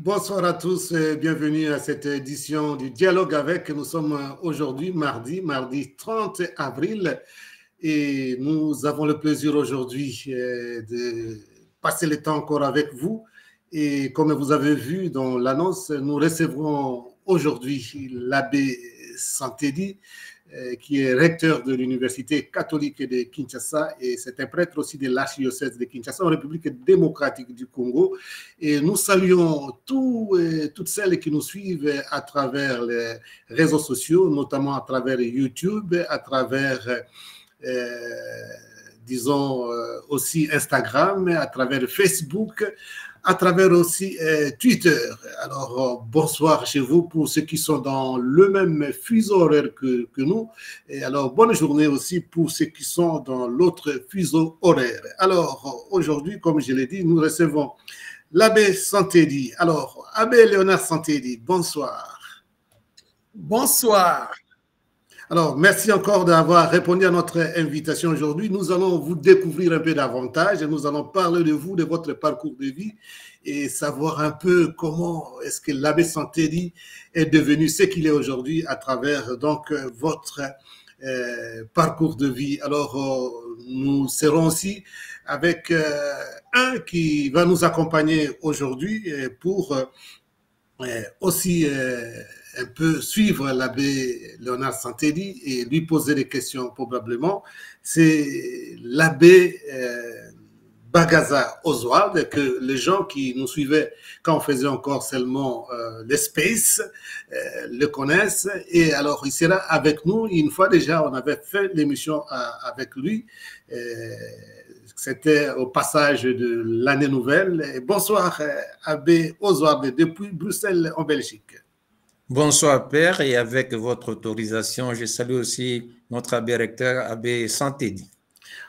Bonsoir à tous et bienvenue à cette édition du Dialogue avec. Nous sommes aujourd'hui mardi 30 avril et nous avons le plaisir aujourd'hui de passer le temps encore avec vous. Et comme vous avez vu dans l'annonce, nous recevrons aujourd'hui l'abbé Santedi, qui est recteur de l'Université catholique de Kinshasa et c'est un prêtre aussi de l'archidiocèse de Kinshasa en République démocratique du Congo. Et nous saluons toutes celles qui nous suivent à travers les réseaux sociaux, notamment à travers YouTube, à travers, disons, aussi Instagram, à travers Facebook, à travers aussi Twitter. Alors, bonsoir chez vous pour ceux qui sont dans le même fuseau horaire que nous. Et alors, bonne journée aussi pour ceux qui sont dans l'autre fuseau horaire. Alors, aujourd'hui, comme je l'ai dit, nous recevons l'abbé Santedi. Alors, abbé Léonard Santedi, bonsoir. Bonsoir. Alors, merci encore d'avoir répondu à notre invitation aujourd'hui. Nous allons vous découvrir un peu davantage et nous allons parler de vous, de votre parcours de vie et savoir un peu comment est-ce que l'abbé Santedi est devenu ce qu'il est aujourd'hui à travers donc votre parcours de vie. Alors, nous serons aussi avec un qui va nous accompagner aujourd'hui pour aussi un peu suivre l'abbé Léonard Santedi et lui poser des questions probablement. C'est l'abbé Bagaza Oswald, que les gens qui nous suivaient quand on faisait encore seulement l'espace le connaissent. Et alors, il sera avec nous. Une fois déjà, on avait fait l'émission avec lui. C'était au passage de l'année nouvelle. Et bonsoir, abbé Oswald, depuis Bruxelles, en Belgique. Bonsoir, Père, et avec votre autorisation, je salue aussi notre abbé recteur, abbé Santedi.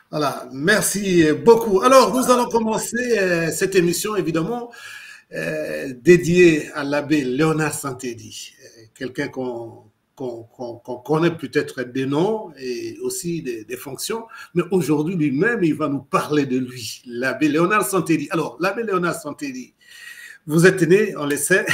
Voilà, merci beaucoup. Alors, nous allons commencer cette émission, évidemment, dédiée à l'abbé Léonard Santedi, quelqu'un qu'on connaît peut-être des noms et aussi des fonctions, mais aujourd'hui lui-même, il va nous parler de lui, l'abbé Léonard Santedi. Alors, l'abbé Léonard Santedi, vous êtes né, on le sait,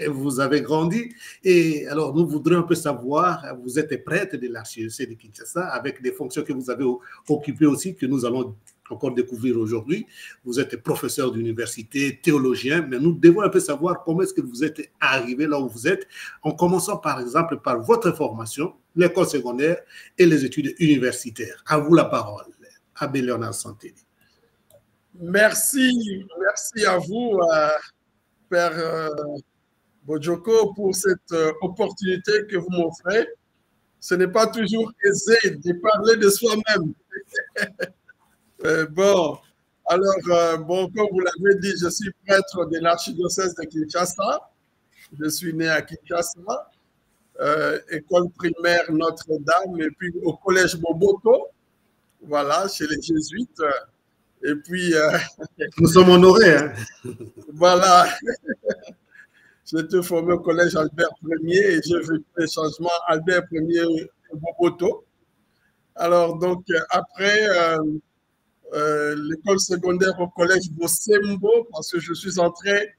vous avez grandi, et alors nous voudrions un peu savoir, vous êtes prêtre de l'archidiocèse de Kinshasa, avec des fonctions que vous avez occupées aussi, que nous allons encore découvrir aujourd'hui. Vous êtes professeur d'université, théologien, mais nous devons un peu savoir comment est-ce que vous êtes arrivé là où vous êtes, en commençant par exemple par votre formation, l'école secondaire et les études universitaires. À vous la parole, abbé Léonard Santedi. Merci à vous, Père Bojoko, pour cette opportunité que vous m'offrez. Ce n'est pas toujours aisé de parler de soi-même. Bon, comme vous l'avez dit, je suis prêtre de l'archidiocèse de Kinshasa. Je suis né à Kinshasa, école primaire Notre-Dame, et puis au collège Moboto, voilà, chez les jésuites. Et puis... Nous sommes honorés. Hein? Voilà. J'ai été formé au collège Albert Ier et j'ai vu les changements Albert Ier et Moboto. Alors, donc, après l'école secondaire au collège Bosembo, parce que je suis entré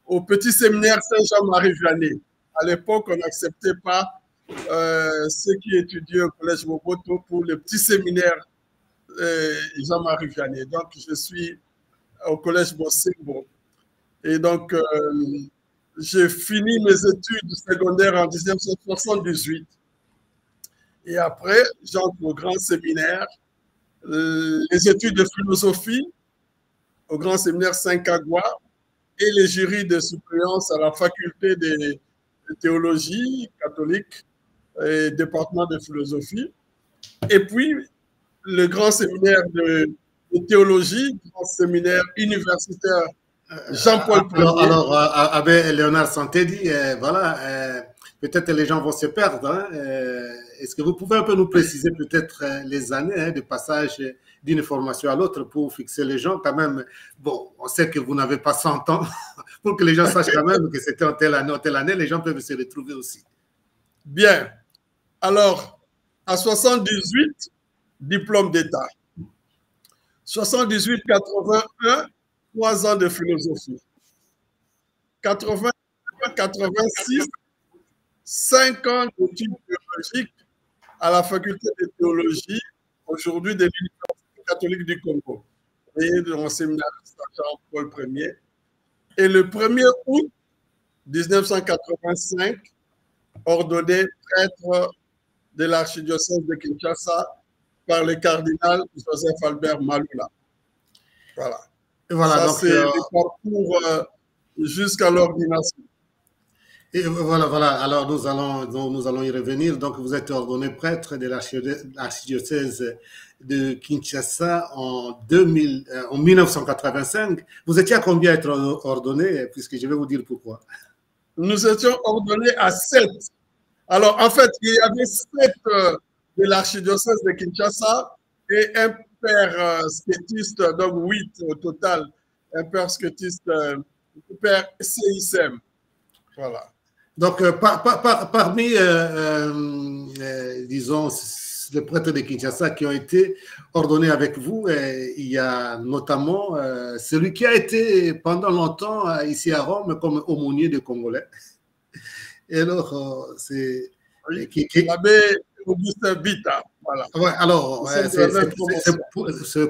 au petit séminaire Saint-Jean-Marie-Vianney. À l'époque, on n'acceptait pas ceux qui étudiaient au collège Moboto pour le petit séminaire Jean-Marie Vianney. Donc, je suis au collège Bosembo. Et donc, j'ai fini mes études secondaires en 1978. Et après, j'entre au grand séminaire, les études de philosophie au grand séminaire Saint-Cagua et les jurys de suppléance à la faculté de théologie catholique et département de philosophie. Et puis, le grand séminaire de théologie, grand séminaire universitaire Jean-Paul Ier. Alors, abbé Léonard Santedi, voilà, peut-être les gens vont se perdre. Hein, est-ce que vous pouvez un peu nous préciser peut-être les années de passage d'une formation à l'autre pour fixer les gens quand même? Bon, on sait que vous n'avez pas 100 ans, pour que les gens sachent quand même que c'était en telle année, les gens peuvent se retrouver aussi. Bien. Alors, à 78, diplôme d'État. 78-81, 3 ans de philosophie. 86, 5 ans d'études théologiques à la faculté de théologie, aujourd'hui de l'Université catholique du Congo, et de mon séminaire Jean-Paul Ier. Et le 1er août 1985, ordonné prêtre de l'archidiocèse de Kinshasa par le cardinal Joseph Albert Malula. Voilà. Et voilà, ça, donc c'est le parcours jusqu'à l'ordination. Et voilà, voilà. Alors nous allons y revenir. Donc vous êtes ordonné prêtre de l'archidiocèse de Kinshasa en 1985. Vous étiez à combien être ordonné, puisque je vais vous dire pourquoi. Nous étions ordonnés à 7. Alors en fait, il y avait 7 de l'archidiocèse de Kinshasa et un père skétiste, donc 8 au total. Un père skétiste, un père CICM. Voilà. Donc, parmi, disons, les prêtres de Kinshasa qui ont été ordonnés avec vous, il y a notamment celui qui a été pendant longtemps ici à Rome comme aumônier des Congolais. Et alors, c'est... Oui, l'abbé Augustin Bita. Voilà. Ouais, alors, c'est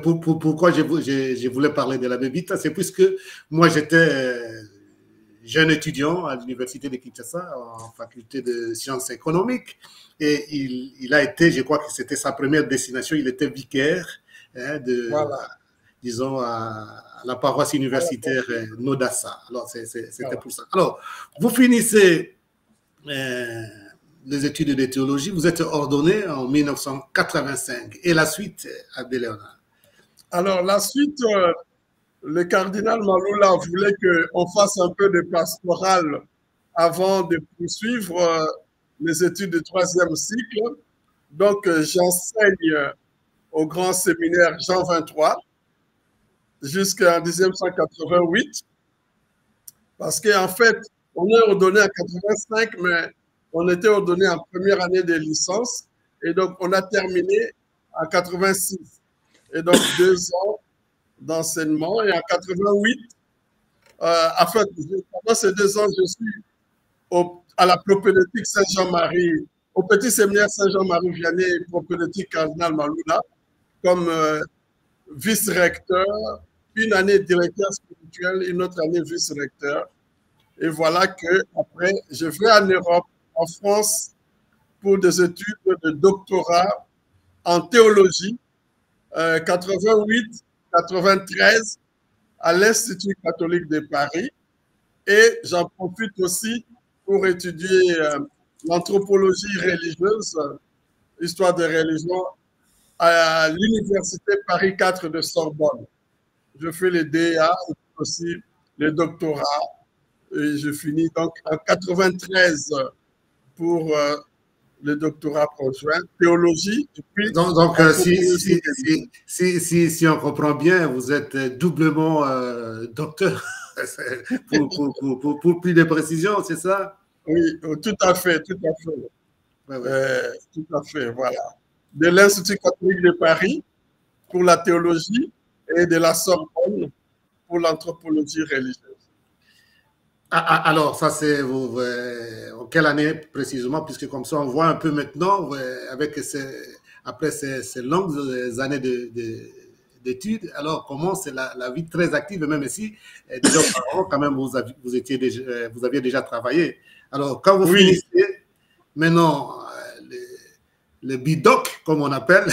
pourquoi je voulais parler de l'abbé Bita, c'est puisque moi j'étais jeune étudiant à l'université de Kinshasa en faculté de sciences économiques et il a été, je crois que c'était sa première destination, il était vicaire disons, à la paroisse universitaire Nodassa. Alors, c'était pour ça. Alors, vous finissez les études de théologie, vous êtes ordonné en 1985. Et la suite, Abbé Léonard? Alors, la suite, le cardinal Malula voulait qu'on fasse un peu de pastoral avant de poursuivre les études de 3e cycle. Donc, j'enseigne au grand séminaire Jean 23 jusqu'en 1988. Parce qu'en fait, on est ordonné en 85, mais on était ordonné en première année de licence. Et donc, on a terminé en 86. Et donc, 2 ans d'enseignement. Et en 88, pendant ces 2 ans, je suis à la propédeutique Saint-Jean-Marie, au petit séminaire Saint-Jean-Marie Vianney, propédeutique cardinal Malula, comme vice-recteur, une année directeur spirituel, une autre année vice-recteur. Et voilà que après, je vais en Europe, en France, pour des études de doctorat en théologie, 88-93 à l'Institut catholique de Paris. Et j'en profite aussi pour étudier l'anthropologie religieuse, histoire de religion, à l'Université Paris 4 de Sorbonne. Je fais les DEA et aussi les doctorats. Et je finis donc en 93 pour le doctorat conjoint, théologie. Et puis donc si on comprend bien, vous êtes doublement docteur, pour plus de précision, c'est ça? Oui, tout à fait, tout à fait. Tout à fait, voilà. De l'Institut catholique de Paris pour la théologie et de la Sorbonne pour l'anthropologie religieuse. Alors, ça c'est en quelle année précisément, puisque comme ça on voit un peu maintenant, avec après ces longues années d'études, alors comment c'est la vie très active, même ici, déjà auparavant, quand même vous aviez déjà travaillé. Alors, quand vous finissez, maintenant, le bidoc, comme on appelle,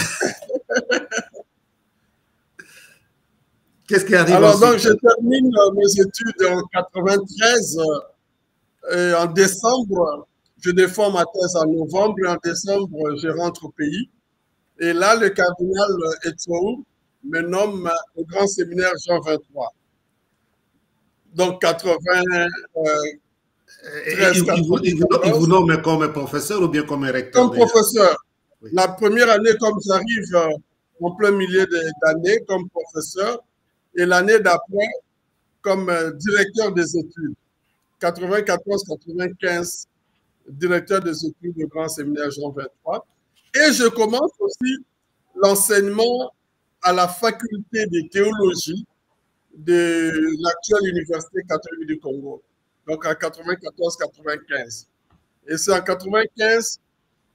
qu'est-ce qui arrive? Alors, donc, je termine mes études en 93. Et en décembre, je défends ma thèse en novembre. Et en décembre, je rentre au pays. Et là, le cardinal Eto'o me nomme au grand séminaire Jean 23. Donc, 93. Il vous nomme comme professeur ou bien comme recteur? Comme professeur. Oui. La première année, comme j'arrive en plein milieu d'année, comme professeur. Et l'année d'après, comme directeur des études, 94-95, directeur des études du Grand Séminaire Jean 23. Et je commence aussi l'enseignement à la faculté de théologie de l'actuelle Université catholique du Congo. donc en 94-95. Et c'est en 95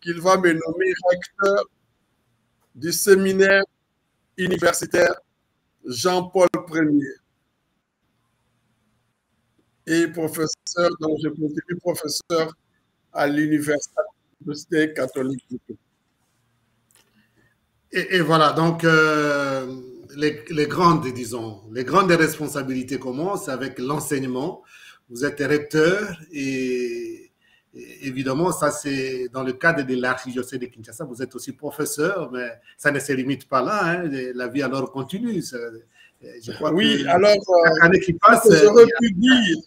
qu'il va me nommer recteur du séminaire universitaire Jean-Paul Ier. Et professeur, donc je continue professeur à l'Université catholique. Et voilà, donc les grandes, disons, les grandes responsabilités commencent avec l'enseignement. Vous êtes recteur et évidemment, ça c'est dans le cadre de l'archidiocèse de Kinshasa. Vous êtes aussi professeur, mais ça ne se limite pas là. Hein. La vie alors continue. Je crois oui, alors, chaque année qui passe. J'aurais pu dire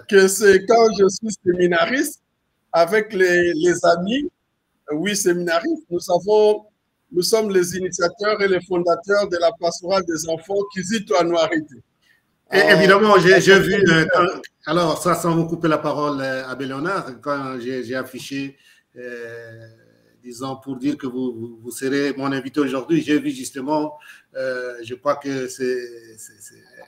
que c'est quand je suis séminariste, avec les amis, oui, séminaristes, nous sommes les initiateurs et les fondateurs de la pastorale des enfants Kizito à Noirité. Et évidemment, j'ai vu, alors ça, sans vous couper la parole, Abbé Léonard, quand j'ai affiché, disons, pour dire que vous serez mon invité aujourd'hui, j'ai vu justement, je crois que c'est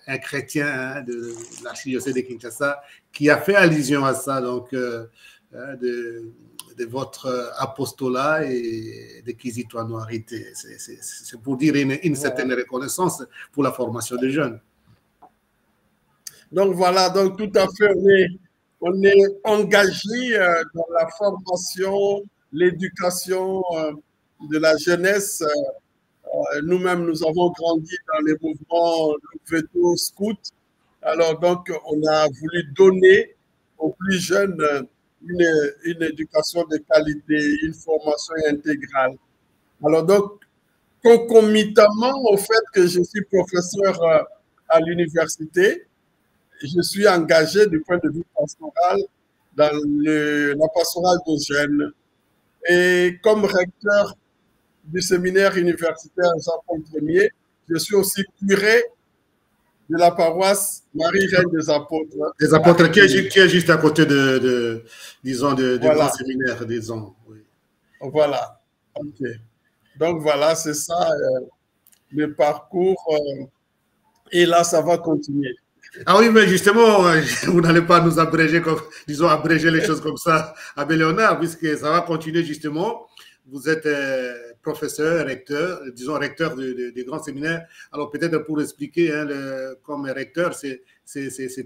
un chrétien hein, de l'archidiocèse de Kinshasa qui a fait allusion à ça, donc, de votre apostolat et de Kizito à Noirité. C'est pour dire une certaine reconnaissance pour la formation des jeunes. Donc voilà, donc tout à fait, on est engagé dans la formation, l'éducation de la jeunesse. Nous-mêmes, nous avons grandi dans les mouvements Veto Scout. Alors donc, on a voulu donner aux plus jeunes une éducation de qualité, une formation intégrale. Alors donc, concomitamment au fait que je suis professeur à l'université, je suis engagé du point de vue pastoral dans la pastorale des jeunes. Et comme recteur du séminaire universitaire Jean-Paul Ier, je suis aussi curé de la paroisse Marie-Reine des Apôtres. Des Apôtres, qui est juste à côté disons, de voilà. grand séminaire, disons. Oui. Voilà. OK. Donc voilà, c'est ça le parcours. Et là, ça va continuer. Ah oui, mais justement, vous n'allez pas nous abréger, disons, abréger les choses comme ça, Abbé Léonard, puisque ça va continuer justement. Vous êtes professeur, recteur, disons recteur de grands séminaires. Alors peut-être pour expliquer, hein, comme recteur, c'est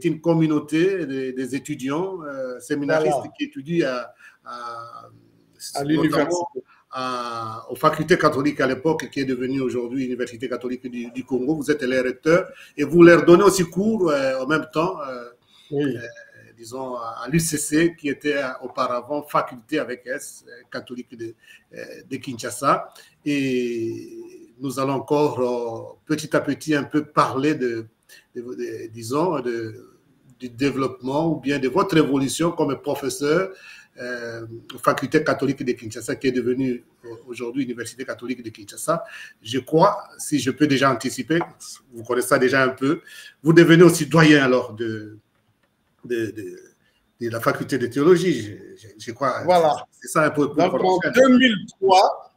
une communauté des étudiants séminaristes voilà. Qui étudient à l'université. Aux facultés catholiques à l'époque, qui est devenue aujourd'hui Université catholique du Congo. Vous êtes les recteurs et vous leur donnez aussi cours en même temps, oui. Disons, à l'UCC, qui était auparavant faculté avec S, catholique de Kinshasa. Et nous allons encore petit à petit un peu parler disons, du développement ou bien de votre évolution comme professeur faculté catholique de Kinshasa, qui est devenue aujourd'hui Université catholique de Kinshasa. Je crois, si je peux déjà anticiper, vous connaissez ça déjà un peu, vous devenez aussi doyen alors de la faculté de théologie, je crois. Voilà. C'est ça un peu. Donc en 2003,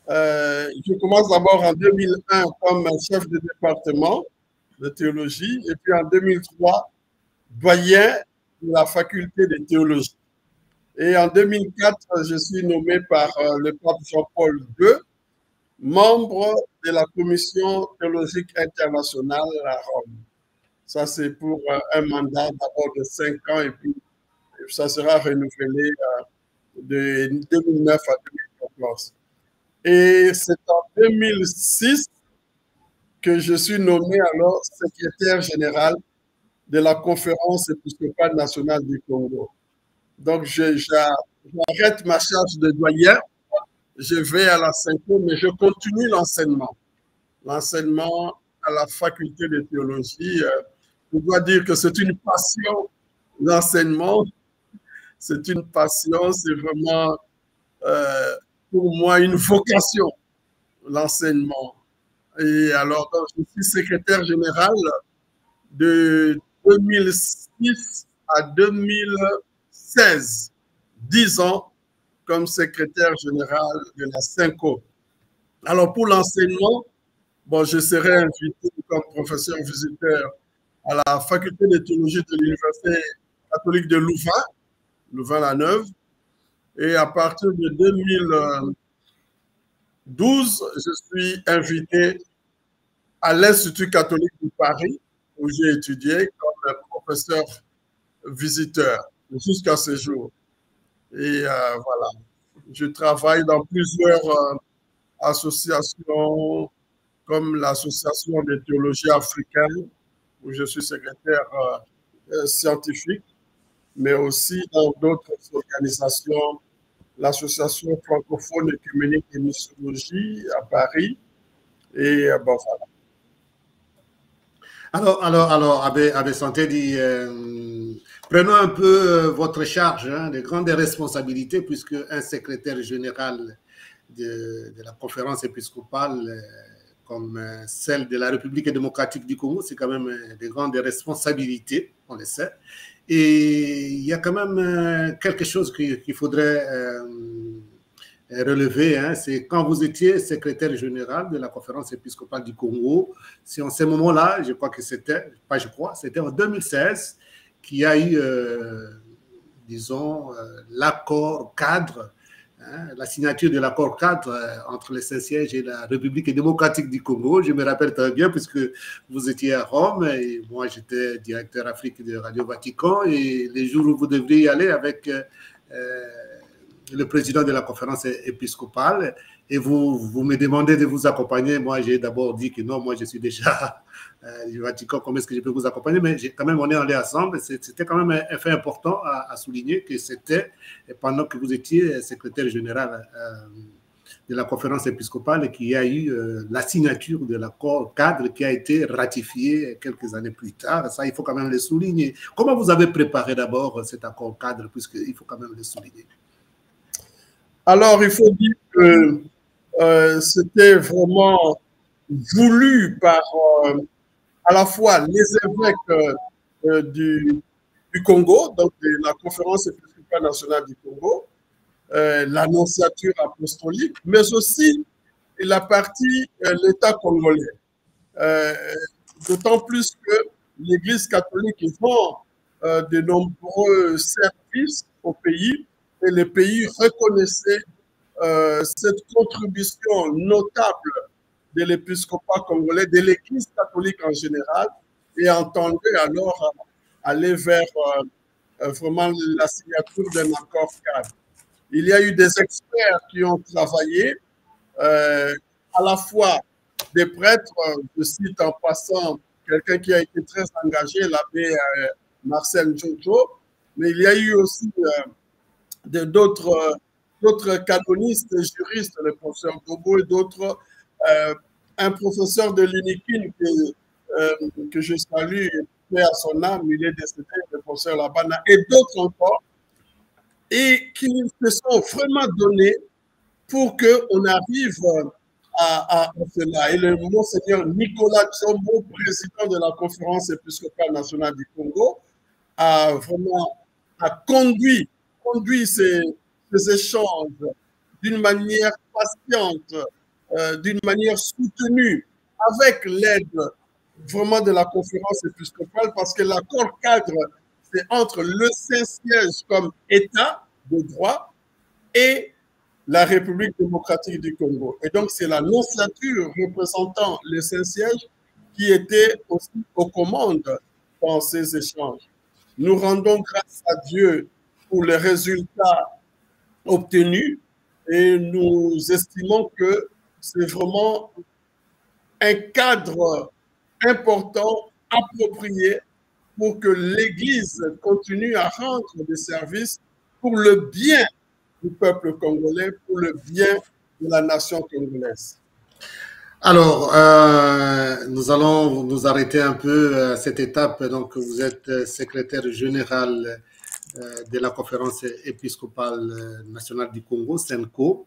je commence d'abord en 2001 comme chef de département de théologie, et puis en 2003, doyen de la faculté de théologie. Et en 2004, je suis nommé par le pape Jean-Paul II, membre de la Commission théologique internationale à Rome. Ça, c'est pour un mandat d'abord de 5 ans et puis ça sera renouvelé de 2009 à 2014. Et c'est en 2006 que je suis nommé alors secrétaire général de la Conférence épiscopale nationale du Congo. Donc, j'arrête ma charge de doyen, je vais à la Synco, mais je continue l'enseignement. L'enseignement à la faculté de théologie, je dois dire que c'est une passion, l'enseignement. C'est une passion, c'est vraiment pour moi une vocation, l'enseignement. Et alors, je suis secrétaire général de 2006 à 2016, 10 ans comme secrétaire général de la Synco. Alors, pour l'enseignement, bon, je serai invité comme professeur visiteur à la faculté de théologie de l'Université catholique de Louvain, Louvain-la-Neuve. Et à partir de 2012, je suis invité à l'Institut catholique de Paris, où j'ai étudié comme professeur visiteur jusqu'à ce jour. Et voilà, je travaille dans plusieurs associations, comme l'Association des théologies africaines, où je suis secrétaire scientifique, mais aussi dans d'autres organisations, l'Association francophone écuménique de missiologie à Paris. Et bon, voilà. Alors, Abbé Santé dit, prenons un peu votre charge, hein, des grandes responsabilités, puisque un secrétaire général de la conférence épiscopale, comme celle de la République démocratique du Congo, c'est quand même des grandes responsabilités, on le sait. Et il y a quand même quelque chose qu'il faudrait relevé, hein, c'est quand vous étiez secrétaire général de la conférence épiscopale du Congo, c'est en ce moment-là, je crois que c'était, pas je crois, c'était en 2016 qu'il y a eu, disons, l'accord cadre, hein, la signature de l'accord cadre entre le Saint-Siège et la République démocratique du Congo. Je me rappelle très bien puisque vous étiez à Rome et moi j'étais directeur Afrique de Radio Vatican et les jours où vous devriez y aller avec le président de la conférence épiscopale et vous me demandez de vous accompagner. Moi, j'ai d'abord dit que non, moi, je suis déjà du Vatican, comment est-ce que je peux vous accompagner? Mais quand même, on est allés ensemble. C'était quand même un fait important à souligner que c'était pendant que vous étiez secrétaire général de la conférence épiscopale qu'il y a eu la signature de l'accord cadre qui a été ratifié quelques années plus tard. Ça, il faut quand même le souligner. Comment vous avez préparé d'abord cet accord cadre, puisqu'il faut quand même le souligner? Alors, il faut dire que c'était vraiment voulu par à la fois les évêques du Congo, donc de la conférence épiscopale nationale du Congo, l'annonciature apostolique, mais aussi la partie l'État congolais. D'autant plus que l'Église catholique vend de nombreux services au pays et le pays reconnaissait cette contribution notable de l'épiscopat congolais, de l'Église catholique en général, et entendait alors aller vers vraiment la signature d'un accord cadre. Il y a eu des experts qui ont travaillé, à la fois des prêtres, je cite en passant quelqu'un qui a été très engagé, l'abbé Marcel Jojo, mais il y a eu aussi d'autres canonistes, juristes, le professeur Gogo et d'autres, un professeur de l'UNIKIN que je salue, paix à son âme, il est décédé, le professeur Labana, et d'autres encore, et qui se sont vraiment donnés pour qu'on arrive à cela. Et le monseigneur Nicolas Tchombo, président de la conférence épiscopale nationale du Congo, a vraiment conduit ces échanges d'une manière patiente, d'une manière soutenue, avec l'aide vraiment de la conférence épiscopale, parce que l'accord cadre, c'est entre le Saint-Siège comme État de droit et la République démocratique du Congo. Et donc, c'est la nonciature représentant le Saint-Siège qui était aussi aux commandes dans ces échanges. Nous rendons grâce à Dieu pour les résultats obtenus et nous estimons que c'est vraiment un cadre important, approprié pour que l'Église continue à rendre des services pour le bien du peuple congolais, pour le bien de la nation congolaise. Alors, nous allons nous arrêter un peu à cette étape. Donc, vous êtes secrétaire général de la conférence épiscopale nationale du Congo, SENCO,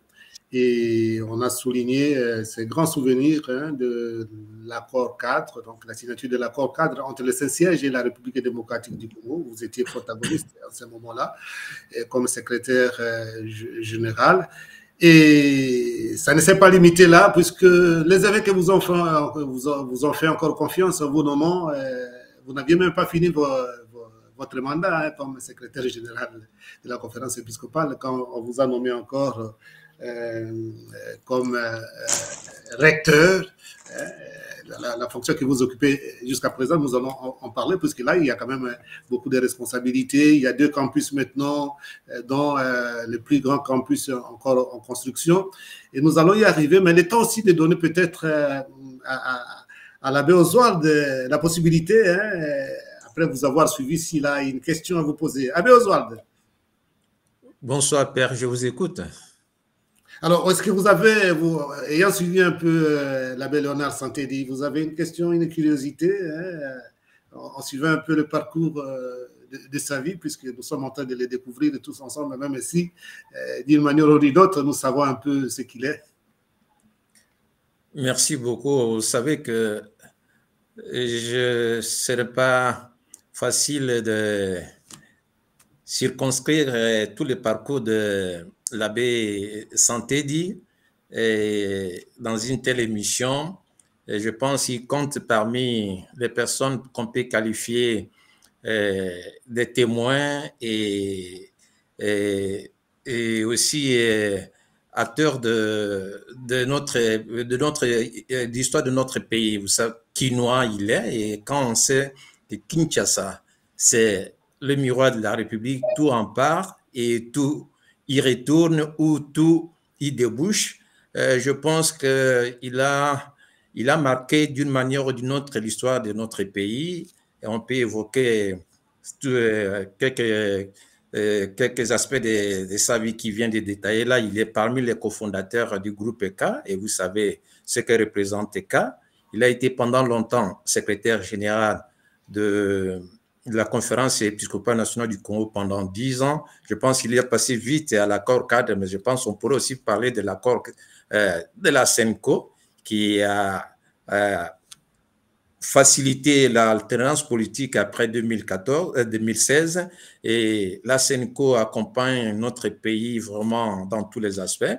et on a souligné ces grands souvenirs de l'accord cadre, donc la signature de l'accord cadre entre le Saint-Siège et la République démocratique du Congo. Vous étiez protagoniste à ce moment-là, comme secrétaire général. Et ça ne s'est pas limité là, puisque les évêques vous ont fait encore confiance en vous nommant. Vous n'aviez même pas fini votre mandat comme secrétaire général de la conférence épiscopale quand on vous a nommé encore comme recteur. La fonction que vous occupez jusqu'à présent, nous allons en parler, puisque là, il y a quand même beaucoup de responsabilités. Il y a 2 campus maintenant, dont le plus grand campus encore en construction. Et nous allons y arriver, mais il est temps aussi de donner peut-être à l'abbé Oswald la possibilité, après vous avoir suivi, s'il a une question à vous poser. Abbé Oswald. Bonsoir, Père, je vous écoute. Alors, est-ce que vous avez, ayant suivi un peu l'abbé Léonard Santédi, vous avez une question, une curiosité en suivant un peu le parcours de sa vie, puisque nous sommes en train de le découvrir tous ensemble, même si, d'une manière ou d'une autre, nous savons un peu ce qu'il est. Merci beaucoup. Vous savez que ce ne serait pas facile de circonscrire tout le parcours de l'abbé Santédi dans une telle émission. Et je pense qu'il compte parmi les personnes qu'on peut qualifier des témoins et aussi acteurs de l'histoire de notre pays. Vous savez, Quinois il est, et quand on sait que Kinshasa, c'est le miroir de la République, tout en part et tout y retourne ou tout y débouche. Je pense qu'il a marqué d'une manière ou d'une autre l'histoire de notre pays. Et on peut évoquer quelques aspects de sa vie qui vient de détailler. Là, il est parmi les cofondateurs du groupe EK, et vous savez ce que représente EK. Il a été pendant longtemps secrétaire général de la conférence épiscopale nationale du Congo pendant 10 ans. Je pense qu'il est passé vite à l'accord cadre, mais je pense qu'on pourrait aussi parler de l'accord de la CENCO qui a facilité l'alternance politique après 2016. Et la CENCO accompagne notre pays vraiment dans tous les aspects.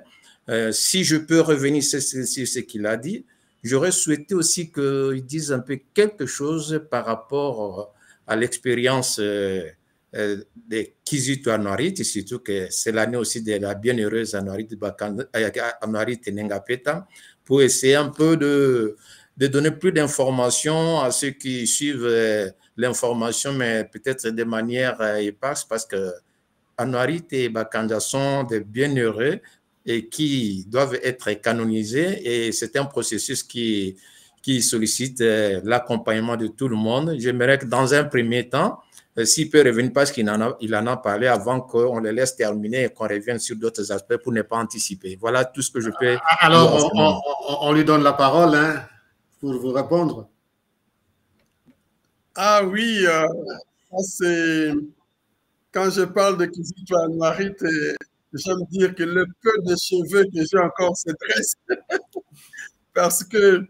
Si je peux revenir sur ce qu'il a dit, j'aurais souhaité aussi qu'il dise un peu quelque chose par rapport à l'expérience de Kizito Anuarit, surtout que c'est l'année aussi de la bienheureuse Anuarit Nengapeta, pour essayer un peu de donner plus d'informations à ceux qui suivent l'information, mais peut-être de manière éparse, parce que Anuarit et Bakanda sont des bienheureux et qui doivent être canonisés, et c'est un processus qui sollicite l'accompagnement de tout le monde. J'aimerais que dans un premier temps, s'il peut revenir, parce qu'il en a parlé avant qu'on le laisse terminer et qu'on revienne sur d'autres aspects pour ne pas anticiper. Voilà tout ce que je peux. Alors, on lui donne la parole pour vous répondre. Ah oui, c'est quand je parle de Kizito Anuarit, j'aime dire que le peu de cheveux que j'ai encore se dresse parce que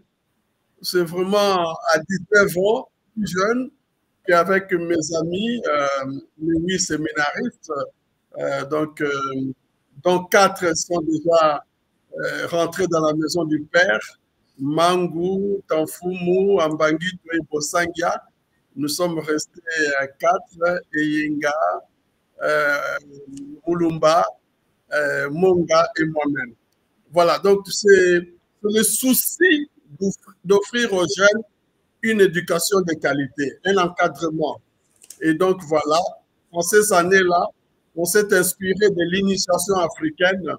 c'est vraiment à 19 ans, plus jeune, qu'avec mes amis, les 8 séminaristes, dont 4 sont déjà rentrés dans la maison du Père, Mangou, Tanfumu, Ambangui et Bosangia. Nous sommes restés 4, Eyenga, Mulumba, Monga et moi-même. Voilà, donc c'est le souci d'offrir aux jeunes une éducation de qualité, un encadrement. Et donc voilà, en ces années-là, on s'est inspiré de l'initiation africaine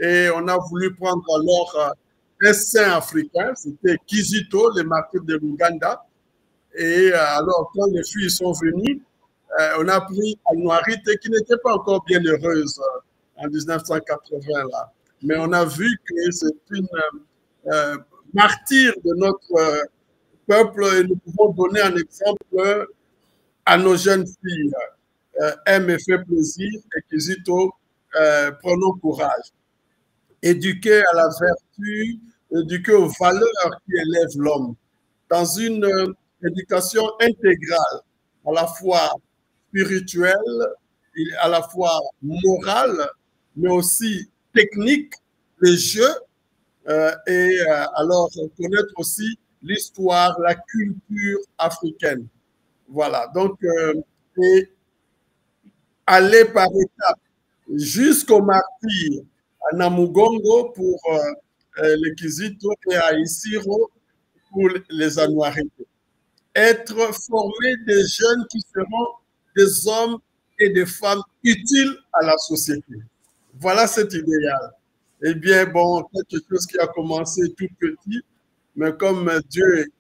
et on a voulu prendre alors un saint africain, c'était Kizito, le martyr de l'Ouganda. Et alors, quand les filles sont venues, on a pris Anuarit, qui n'était pas encore bien heureuse en 1980 là. Mais on a vu que c'est une martyre de notre peuple et nous pouvons donner un exemple à nos jeunes filles. Aime et fait plaisir, et Kizito, prenons courage. Éduquer à la vertu, éduquer aux valeurs qui élèvent l'homme. Dans une éducation intégrale, à la fois spirituelle, à la fois morale, mais aussi technique, les jeux, et alors connaître aussi l'histoire, la culture africaine. Voilà, donc et aller par étapes jusqu'au martyr à Namugongo pour les Kizito et à Isiro pour les Anuarites. Être formé des jeunes qui seront des hommes et des femmes utiles à la société. Voilà cet idéal. Eh bien, bon, quelque chose qui a commencé tout petit, mais comme Dieu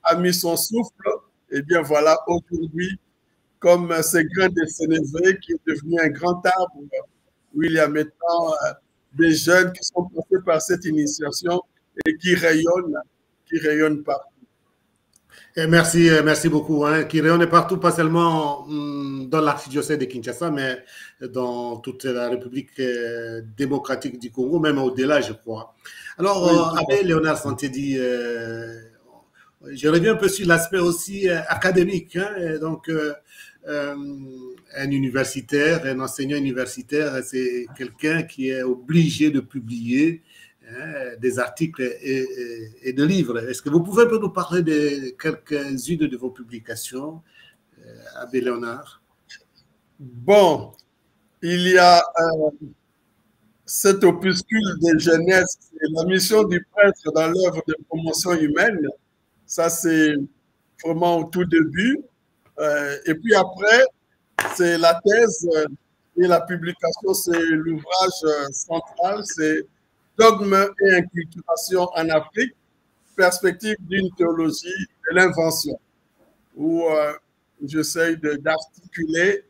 a mis son souffle, eh bien, voilà, aujourd'hui, comme ce grain de sénévé qui est devenu un grand arbre, où il y a maintenant des jeunes qui sont passés par cette initiation et qui rayonnent partout. Et merci, merci beaucoup. Hein, qui rayonne partout, pas seulement dans l'archidiocèse de Kinshasa, mais dans toute la République démocratique du Congo, même au-delà, je crois. Alors, Abbé Léonard Santedi, je reviens un peu sur l'aspect aussi académique. Hein, donc, un universitaire, un enseignant universitaire, c'est quelqu'un qui est obligé de publier des articles et de livres. Est-ce que vous pouvez nous parler de quelques-unes de vos publications, Abbé Léonard? Bon, il y a cet opuscule de jeunesse, la mission du prêtre dans l'œuvre de promotion humaine. Ça, c'est vraiment au tout début. Et puis après, c'est la thèse et la publication, c'est l'ouvrage central, c'est Dogme et inculturation en Afrique, perspective d'une théologie de l'invention, où j'essaye d'articuler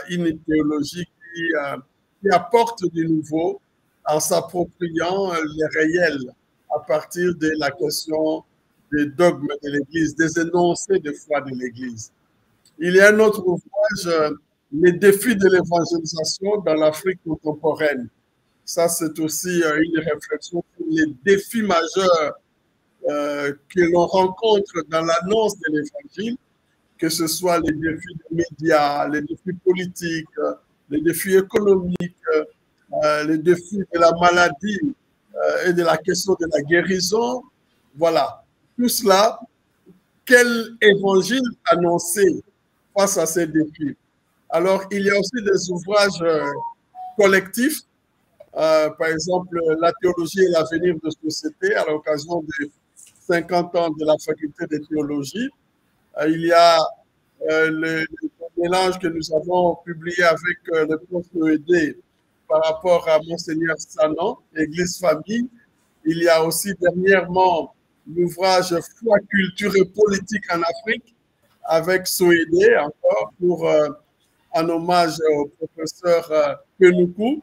une théologie qui apporte du nouveau en s'appropriant les réels à partir de la question des dogmes de l'Église, des énoncés de foi de l'Église. Il y a un autre ouvrage, Les défis de l'évangélisation dans l'Afrique contemporaine. Ça, c'est aussi une réflexion sur les défis majeurs que l'on rencontre dans l'annonce de l'Évangile, que ce soit les défis des médias, les défis politiques, les défis économiques, les défis de la maladie et de la question de la guérison. Voilà. Tout cela, quel évangile annoncer face à ces défis? Alors, il y a aussi des ouvrages collectifs, par exemple, la théologie et l'avenir de société, à l'occasion des 50 ans de la faculté de théologie. Il y a le mélange que nous avons publié avec le prof ED par rapport à Monseigneur Sanon, Église Famille. Il y a aussi dernièrement l'ouvrage Foi, culture et politique en Afrique avec Soédé, encore pour en hommage au professeur Kenoukou.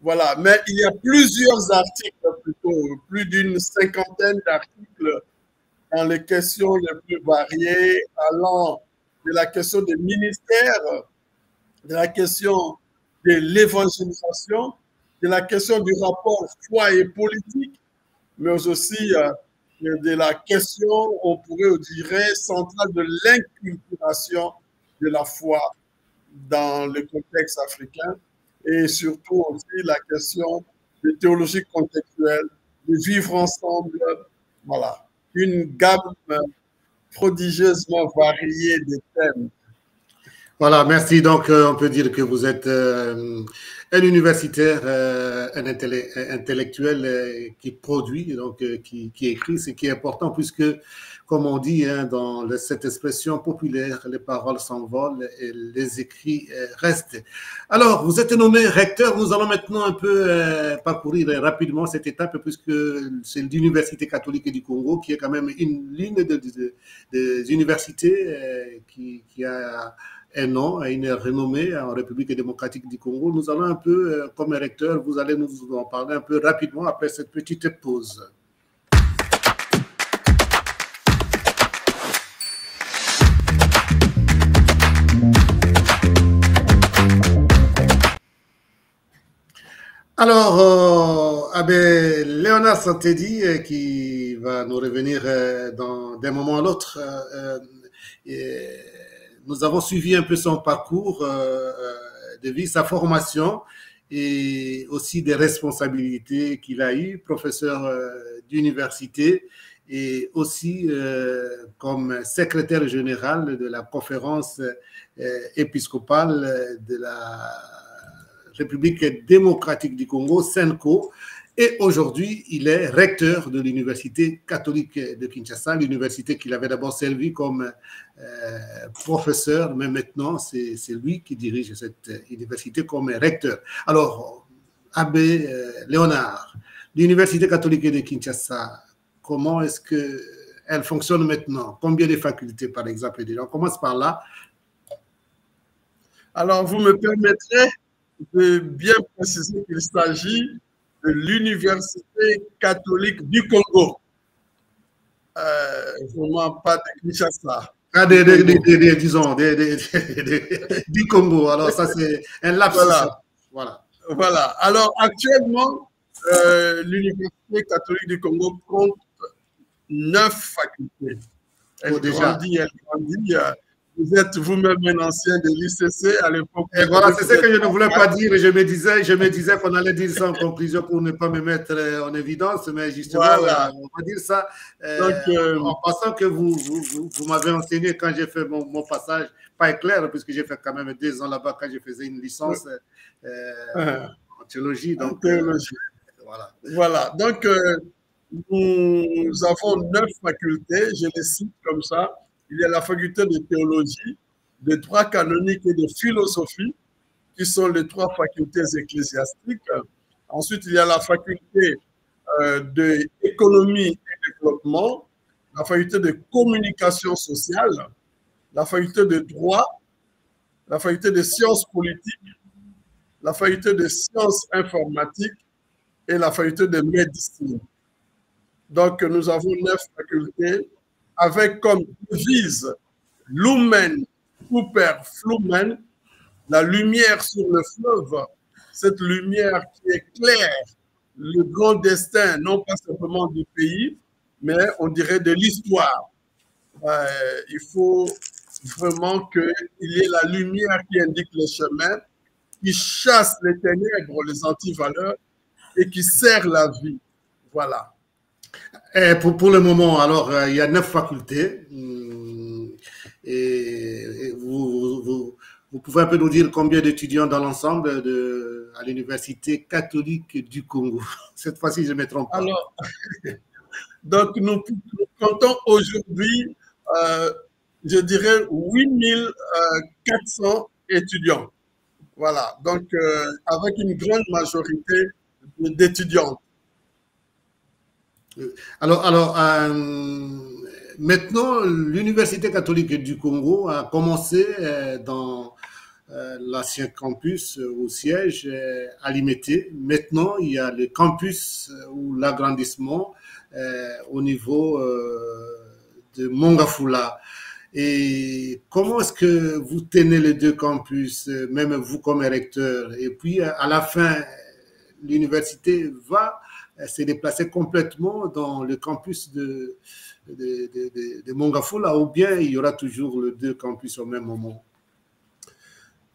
Voilà, mais il y a plusieurs articles, plutôt plus d'une cinquantaine d'articles dans les questions les plus variées, allant de la question des ministères, de la question de l'évangélisation, de la question du rapport foi et politique, mais aussi de la question, on pourrait dire, centrale de l'inculturation de la foi dans le contexte africain, et surtout aussi la question de théologie contextuelle, de vivre ensemble. Voilà, une gamme prodigieusement variée de thèmes. Voilà, merci. Donc, on peut dire que vous êtes un universitaire, un intellectuel qui produit, donc qui écrit, ce qui est important puisque, comme on dit hein, dans cette expression populaire, les paroles s'envolent et les écrits restent. Alors, vous êtes nommé recteur. Nous allons maintenant un peu parcourir rapidement cette étape puisque c'est l'Université catholique du Congo qui est quand même une ligne des universités qui a un nom, une renommée en République démocratique du Congo. Nous allons un peu, comme recteur, vous allez nous en parler un peu rapidement après cette petite pause. Alors, Abbé Léonard Santedi, qui va nous revenir d'un moment à l'autre, nous avons suivi un peu son parcours de vie, sa formation et aussi des responsabilités qu'il a eues, professeur d'université et aussi comme secrétaire général de la conférence épiscopale de la République démocratique du Congo, SENCO. Et aujourd'hui, il est recteur de l'Université catholique de Kinshasa, l'université qu'il avait d'abord servi comme professeur, mais maintenant, c'est lui qui dirige cette université comme recteur. Alors, Abbé Léonard, l'Université catholique de Kinshasa, comment est-ce qu'elle fonctionne maintenant? Combien de facultés, par exemple? On commence par là. Alors, vous me permettrez de bien préciser qu'il s'agit de l'Université catholique du Congo. Vraiment pas de Kinshasa. Ah, disons, du Congo. Alors, ça, c'est un lapsus. Voilà. Alors, actuellement, l'Université catholique du Congo compte 9 facultés. Elle grandit. Vous êtes vous-même un ancien de l'ICC à l'époque. Et voilà, c'est ce que je ne voulais pas dire. Je me disais qu'on allait dire ça en conclusion pour ne pas me mettre en évidence, mais justement, voilà. On va dire ça en passant que vous m'avez enseigné quand j'ai fait mon passage, pas éclair, puisque j'ai fait quand même 2 ans là-bas quand je faisais une licence en théologie. Donc, voilà. Donc, nous avons 9 facultés, je les cite comme ça. Il y a la faculté de théologie, de droit canonique et de philosophie, qui sont les 3 facultés ecclésiastiques. Ensuite, il y a la faculté d'économie et développement, la faculté de communication sociale, la faculté de droit, la faculté de sciences politiques, la faculté de sciences informatiques et la faculté de médecine. Donc, nous avons 9 facultés avec comme devise Lumen Super Flumen, la lumière sur le fleuve, cette lumière qui éclaire le grand destin, non pas simplement du pays, mais on dirait de l'histoire. Il faut vraiment qu'il y ait la lumière qui indique le chemin, qui chasse les ténèbres, les antivaleurs, et qui sert la vie. Voilà. Et pour le moment, alors, il y a 9 facultés. Et vous pouvez un peu nous dire combien d'étudiants dans l'ensemble à l'Université catholique du Congo? Cette fois-ci, je ne me trompe pas. Alors, donc, nous comptons aujourd'hui, je dirais, 8400 étudiants. Voilà, donc avec une grande majorité d'étudiants. Alors maintenant, l'Université catholique du Congo a commencé dans l'ancien campus au siège à Limete. Maintenant, il y a le campus ou l'agrandissement au niveau de Mongafula. Et comment est-ce que vous tenez les 2 campus, même vous comme recteur? Et puis, à la fin, l'université va se déplacer complètement dans le campus de Mongafula, ou bien il y aura toujours les 2 campus au même moment?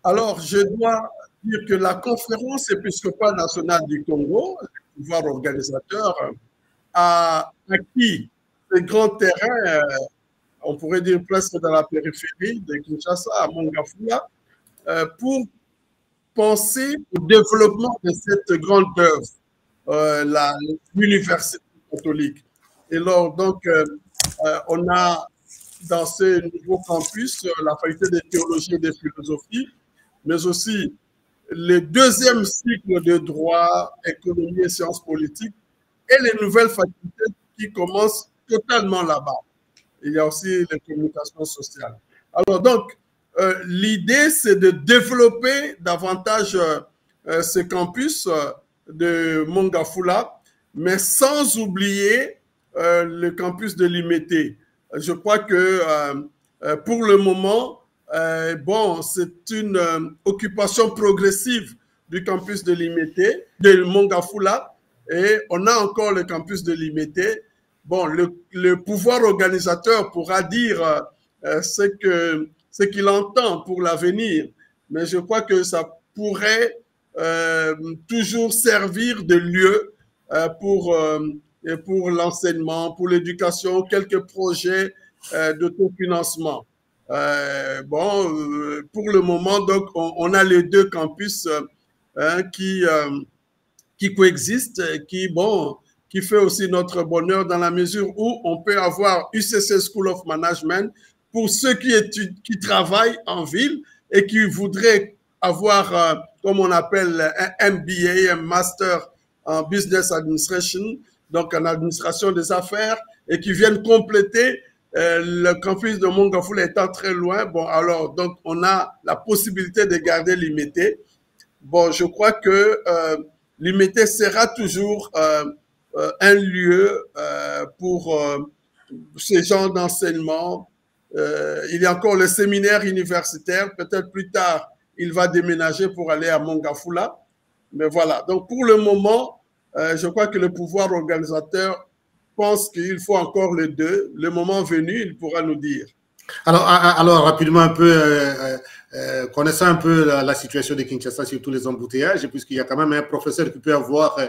Alors, je dois dire que la conférence épiscopale nationale du Congo, le pouvoir organisateur, a acquis ces grands terrains, on pourrait dire presque dans la périphérie de Kinshasa, à Mongafula, pour penser au développement de cette grande œuvre, l'université catholique. Et alors, donc, on a dans ce nouveau campus la faculté de théologie et de philosophie, mais aussi le 2e cycle de droit, économie et sciences politiques, et les nouvelles facultés qui commencent totalement là-bas. Il y a aussi les communications sociales. Alors donc, l'idée, c'est de développer davantage ce campus de Mongafula, mais sans oublier le campus de Limete. Je crois que pour le moment, bon, c'est une occupation progressive du campus de Limete, de Mongafula, et on a encore le campus de Limete. Bon, le pouvoir organisateur pourra dire ce qu'il entend pour l'avenir, mais je crois que ça pourrait toujours servir de lieu pour et pour l'enseignement, pour l'éducation, quelques projets d'autofinancement. Pour le moment, donc, on a les deux campus qui coexistent, qui fait aussi notre bonheur dans la mesure où on peut avoir UCC School of Management pour ceux qui travaillent en ville et qui voudraient avoir, comme on appelle, un MBA, un Master en Business Administration, donc en administration des affaires, et qui viennent compléter le campus de Mongafula étant très loin. Bon, alors, donc, on a la possibilité de garder l'IMT. Bon, je crois que l'IMT sera toujours un lieu pour ces genres d'enseignement. Il y a encore le séminaire universitaire. Peut-être plus tard, il va déménager pour aller à Mongafula. Mais voilà. Donc, pour le moment, je crois que le pouvoir organisateur pense qu'il faut encore les deux. Le moment venu, il pourra nous dire. Alors rapidement un peu, connaissant un peu la situation de Kinshasa sur tous les embouteillages, puisqu'il y a quand même un professeur qui peut avoir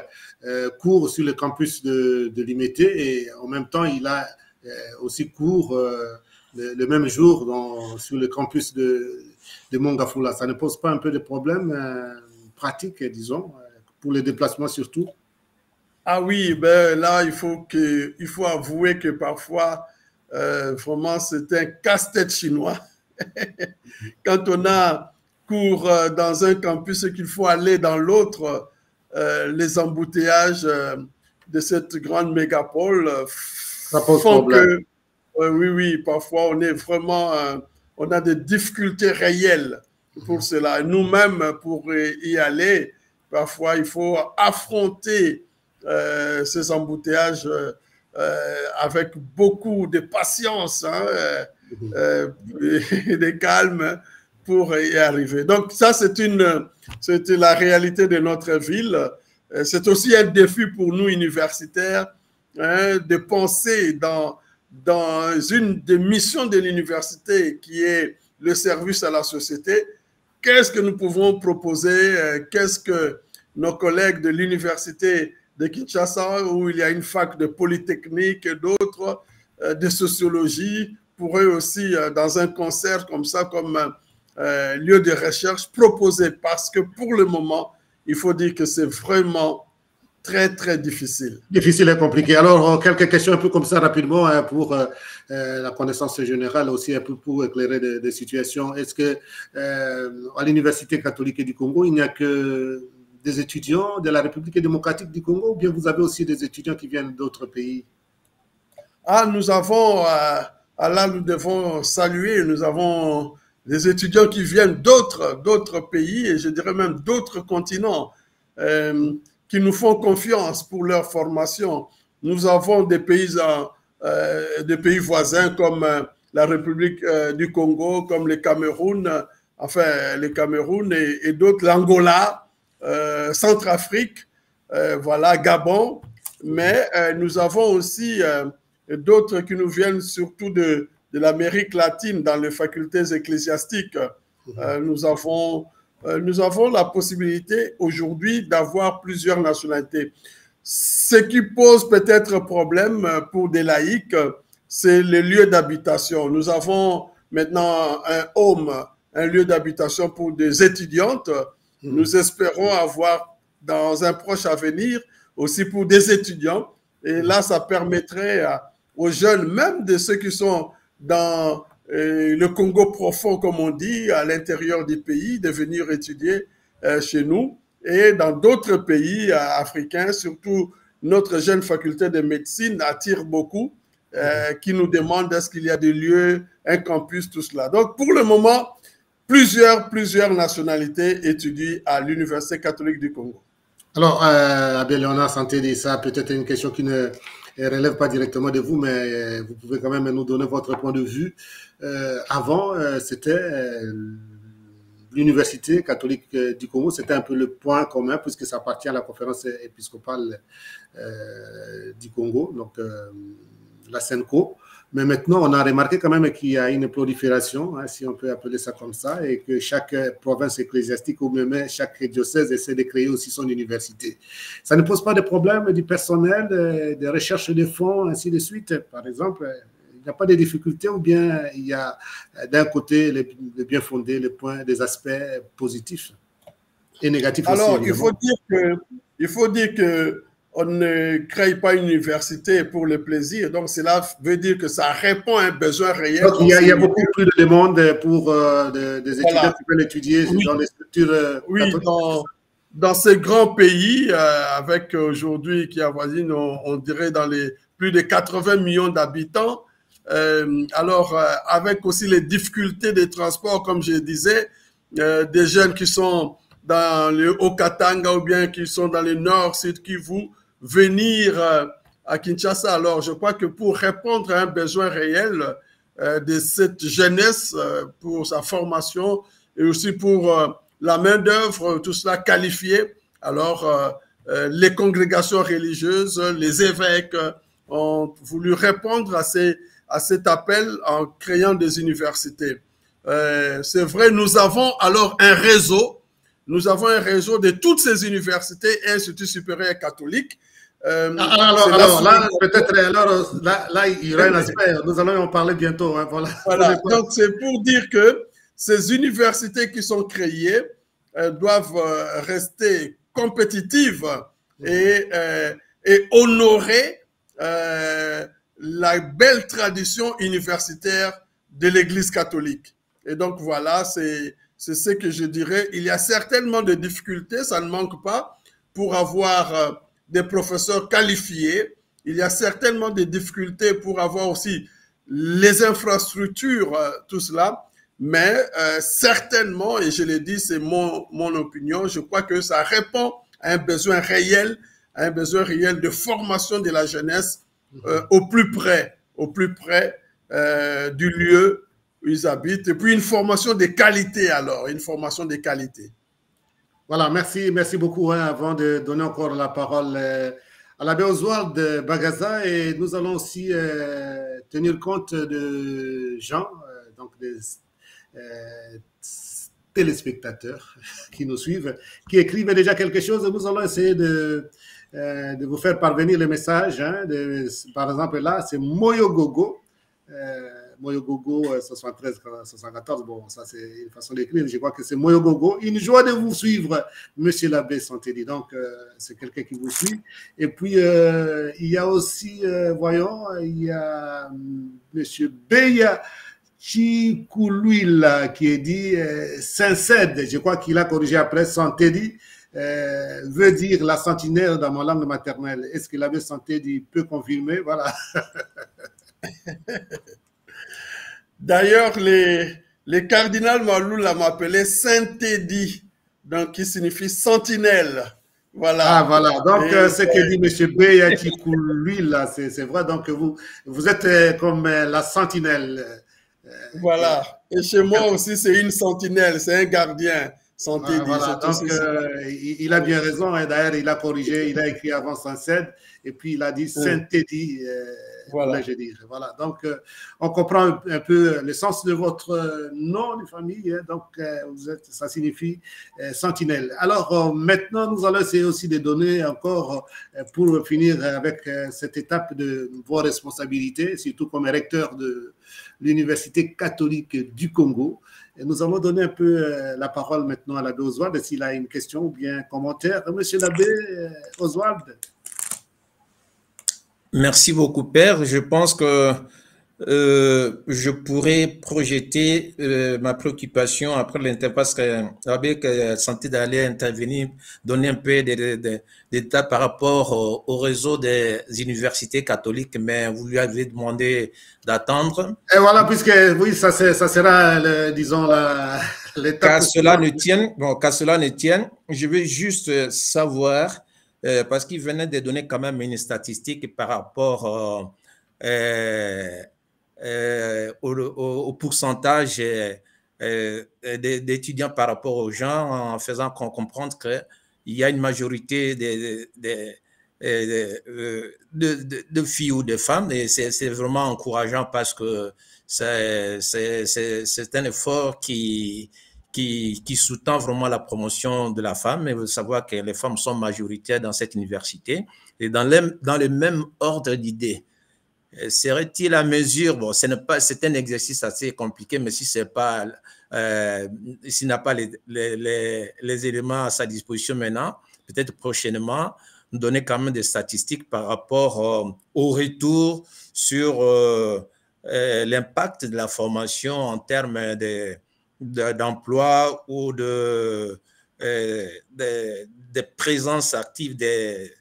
cours sur le campus de l'IMT et en même temps, il a aussi cours le même jour sur le campus de Mongafula. Ça ne pose pas un peu de problème pratique, disons, pour les déplacements surtout? Ah oui, ben là, il faut avouer que parfois, vraiment, c'est un casse-tête chinois. Quand on a cours dans un campus et qu'il faut aller dans l'autre, les embouteillages de cette grande mégapole font que, oui, parfois, on a des difficultés réelles pour cela. Nous-mêmes, pour y aller, parfois, il faut affronter ces embouteillages avec beaucoup de patience et de calme pour y arriver. Donc ça, c'était la réalité de notre ville. C'est aussi un défi pour nous universitaires de penser dans une des missions de l'université qui est le service à la société. Qu'est-ce que nous pouvons proposer? Qu'est-ce que nos collègues de l'université de Kinshasa, où il y a une fac de polytechnique et d'autres de sociologie, pourraient aussi, dans un concert comme ça, comme lieu de recherche, proposer. Parce que pour le moment, il faut dire que c'est vraiment très, très difficile. Difficile et compliqué. Alors, quelques questions un peu comme ça rapidement pour la connaissance générale, aussi un peu pour éclairer des situations. Est-ce que à l'Université catholique du Congo, il n'y a que des étudiants de la République démocratique du Congo ou bien vous avez aussi des étudiants qui viennent d'autres pays? Ah, nous avons, là nous devons saluer, nous avons des étudiants qui viennent d'autres pays et je dirais même d'autres continents qui nous font confiance pour leur formation. Nous avons des pays voisins comme la République du Congo, comme le Cameroun, et d'autres, l'Angola, Centrafrique, voilà, Gabon, mais nous avons aussi d'autres qui nous viennent surtout de l'Amérique latine dans les facultés ecclésiastiques. Nous avons la possibilité aujourd'hui d'avoir plusieurs nationalités. Ce qui pose peut-être problème pour des laïcs, c'est les lieux d'habitation. Nous avons maintenant un lieu d'habitation pour des étudiantes. Nous espérons avoir dans un proche avenir aussi pour des étudiants. Et là, ça permettrait aux jeunes, même de ceux qui sont dans le Congo profond, comme on dit, à l'intérieur du pays, de venir étudier chez nous. Et dans d'autres pays africains, surtout notre jeune faculté de médecine attire beaucoup, qui nous demandent est-ce qu'il y a des lieux, un campus, tout cela. Donc, pour le moment, plusieurs nationalités étudient à l'Université catholique du Congo. Alors, Abel Léonard Santé dit ça, peut-être une question qui ne relève pas directement de vous, mais vous pouvez quand même nous donner votre point de vue. Avant, c'était l'Université catholique du Congo, c'était un peu le point commun puisque ça appartient à la conférence épiscopale du Congo, donc la CENCO. Mais maintenant, on a remarqué quand même qu'il y a une prolifération, hein, si on peut appeler ça comme ça, et que chaque province ecclésiastique ou même chaque diocèse essaie de créer aussi son université. Ça ne pose pas de problème du personnel, de recherche de fonds, ainsi de suite. Par exemple, il n'y a pas de difficultés ou bien il y a d'un côté les bien fondés, les points, des aspects positifs et négatifs aussi. Alors, il faut dire que on ne crée pas une université pour le plaisir. Donc, cela veut dire que ça répond à un besoin réel. Donc, il y a beaucoup plus de demandes pour des étudiants qui veulent étudier dans les structures. Oui, dans ces grands pays, avec aujourd'hui qui avoisine, on dirait, dans les plus de 80 millions d'habitants. Avec aussi les difficultés des transports, comme je disais, des jeunes qui sont dans le Haut-Katanga ou bien qui sont dans le Nord, Sud Kivu, venir à Kinshasa. Alors, je crois que pour répondre à un besoin réel de cette jeunesse, pour sa formation et aussi pour la main-d'œuvre, tout cela qualifié, alors les congrégations religieuses, les évêques ont voulu répondre à cet appel en créant des universités. C'est vrai, nous avons alors un réseau. Nous avons un réseau de toutes ces universités et instituts supérieurs catholiques. Alors là, peut-être, là, il y aura un aspect, nous allons en parler bientôt. Hein, voilà. Donc, c'est pour dire que ces universités qui sont créées doivent rester compétitives et honorer la belle tradition universitaire de l'Église catholique. Et donc, voilà, c'est ce que je dirais. Il y a certainement des difficultés, ça ne manque pas, pour avoir des professeurs qualifiés. Il y a certainement des difficultés pour avoir aussi les infrastructures, tout cela. Mais certainement, et je l'ai dit, c'est mon opinion, je crois que ça répond à un besoin réel de formation de la jeunesse au plus près du lieu où ils habitent. Et puis une formation de qualité alors, une formation de qualité. Voilà, merci beaucoup. Hein, avant de donner encore la parole à l'abbé Oswald Bagaza, et nous allons aussi tenir compte de gens, donc des téléspectateurs qui nous suivent, qui écrivent déjà quelque chose. Nous allons essayer de vous faire parvenir les messages. Hein, par exemple, là, c'est Moyogogo. Moyogogo 73 74, bon, ça c'est une façon d'écrire, je crois que c'est Moyogogo. Une joie de vous suivre, monsieur l'abbé Santédi. Donc, c'est quelqu'un qui vous suit. Et puis, il y a aussi, voyons, il y a monsieur Beya Chikuluila qui est dit Saint-Cède, je crois qu'il a corrigé après, Santédi. Veut dire la sentinelle dans ma langue maternelle. Est-ce que l'abbé Santédi peut confirmer? Voilà. D'ailleurs, les cardinals Maloula m'appelaient Saint-Édi, donc qui signifie sentinelle. Voilà. Ah, voilà. Donc, ce que dit M. Beyachikou, lui, là, c'est vrai. Donc, vous êtes comme la sentinelle. Voilà. Et chez moi aussi, c'est une sentinelle, c'est un gardien. Ah, voilà. Donc, il a bien raison. Et d'ailleurs, il a corrigé, il a écrit avant Saint-Cède, et puis il a dit Saint-Édi. Voilà. Je dire. Voilà. Donc, on comprend un peu le sens de votre nom de famille. Hein. Donc, ça signifie sentinelle. Alors, maintenant, nous allons essayer aussi de donner encore, pour finir avec cette étape de vos responsabilités, surtout comme recteur de l'Université catholique du Congo. Et nous allons donner un peu la parole maintenant à l'abbé Oswald, s'il a une question ou bien un commentaire. Monsieur l'abbé Oswald. Merci beaucoup, Père. Je pense que je pourrais projeter ma préoccupation après l'interview parce que l'abbé Santé d'aller intervenir, donner un peu d'état par rapport au réseau des universités catholiques, mais vous lui avez demandé d'attendre. Et voilà, puisque oui, ça sera, disons, l'étape. Qu'à cela ne tienne, je veux juste savoir, parce qu'il venait de donner quand même une statistique par rapport au pourcentage d'étudiants par rapport aux gens, en faisant comprendre qu'il y a une majorité de filles ou de femmes. Et c'est vraiment encourageant parce que c'est un effort qui sous-tend vraiment la promotion de la femme. Et vous savoir que les femmes sont majoritaires dans cette université. Et dans le même ordre d'idées. Serait-il à mesure, bon, c'est un exercice assez compliqué, mais si s'il n'a pas les éléments à sa disposition maintenant, peut-être prochainement, nous donner quand même des statistiques par rapport au retour sur l'impact de la formation en termes d'emploi ou de présence active des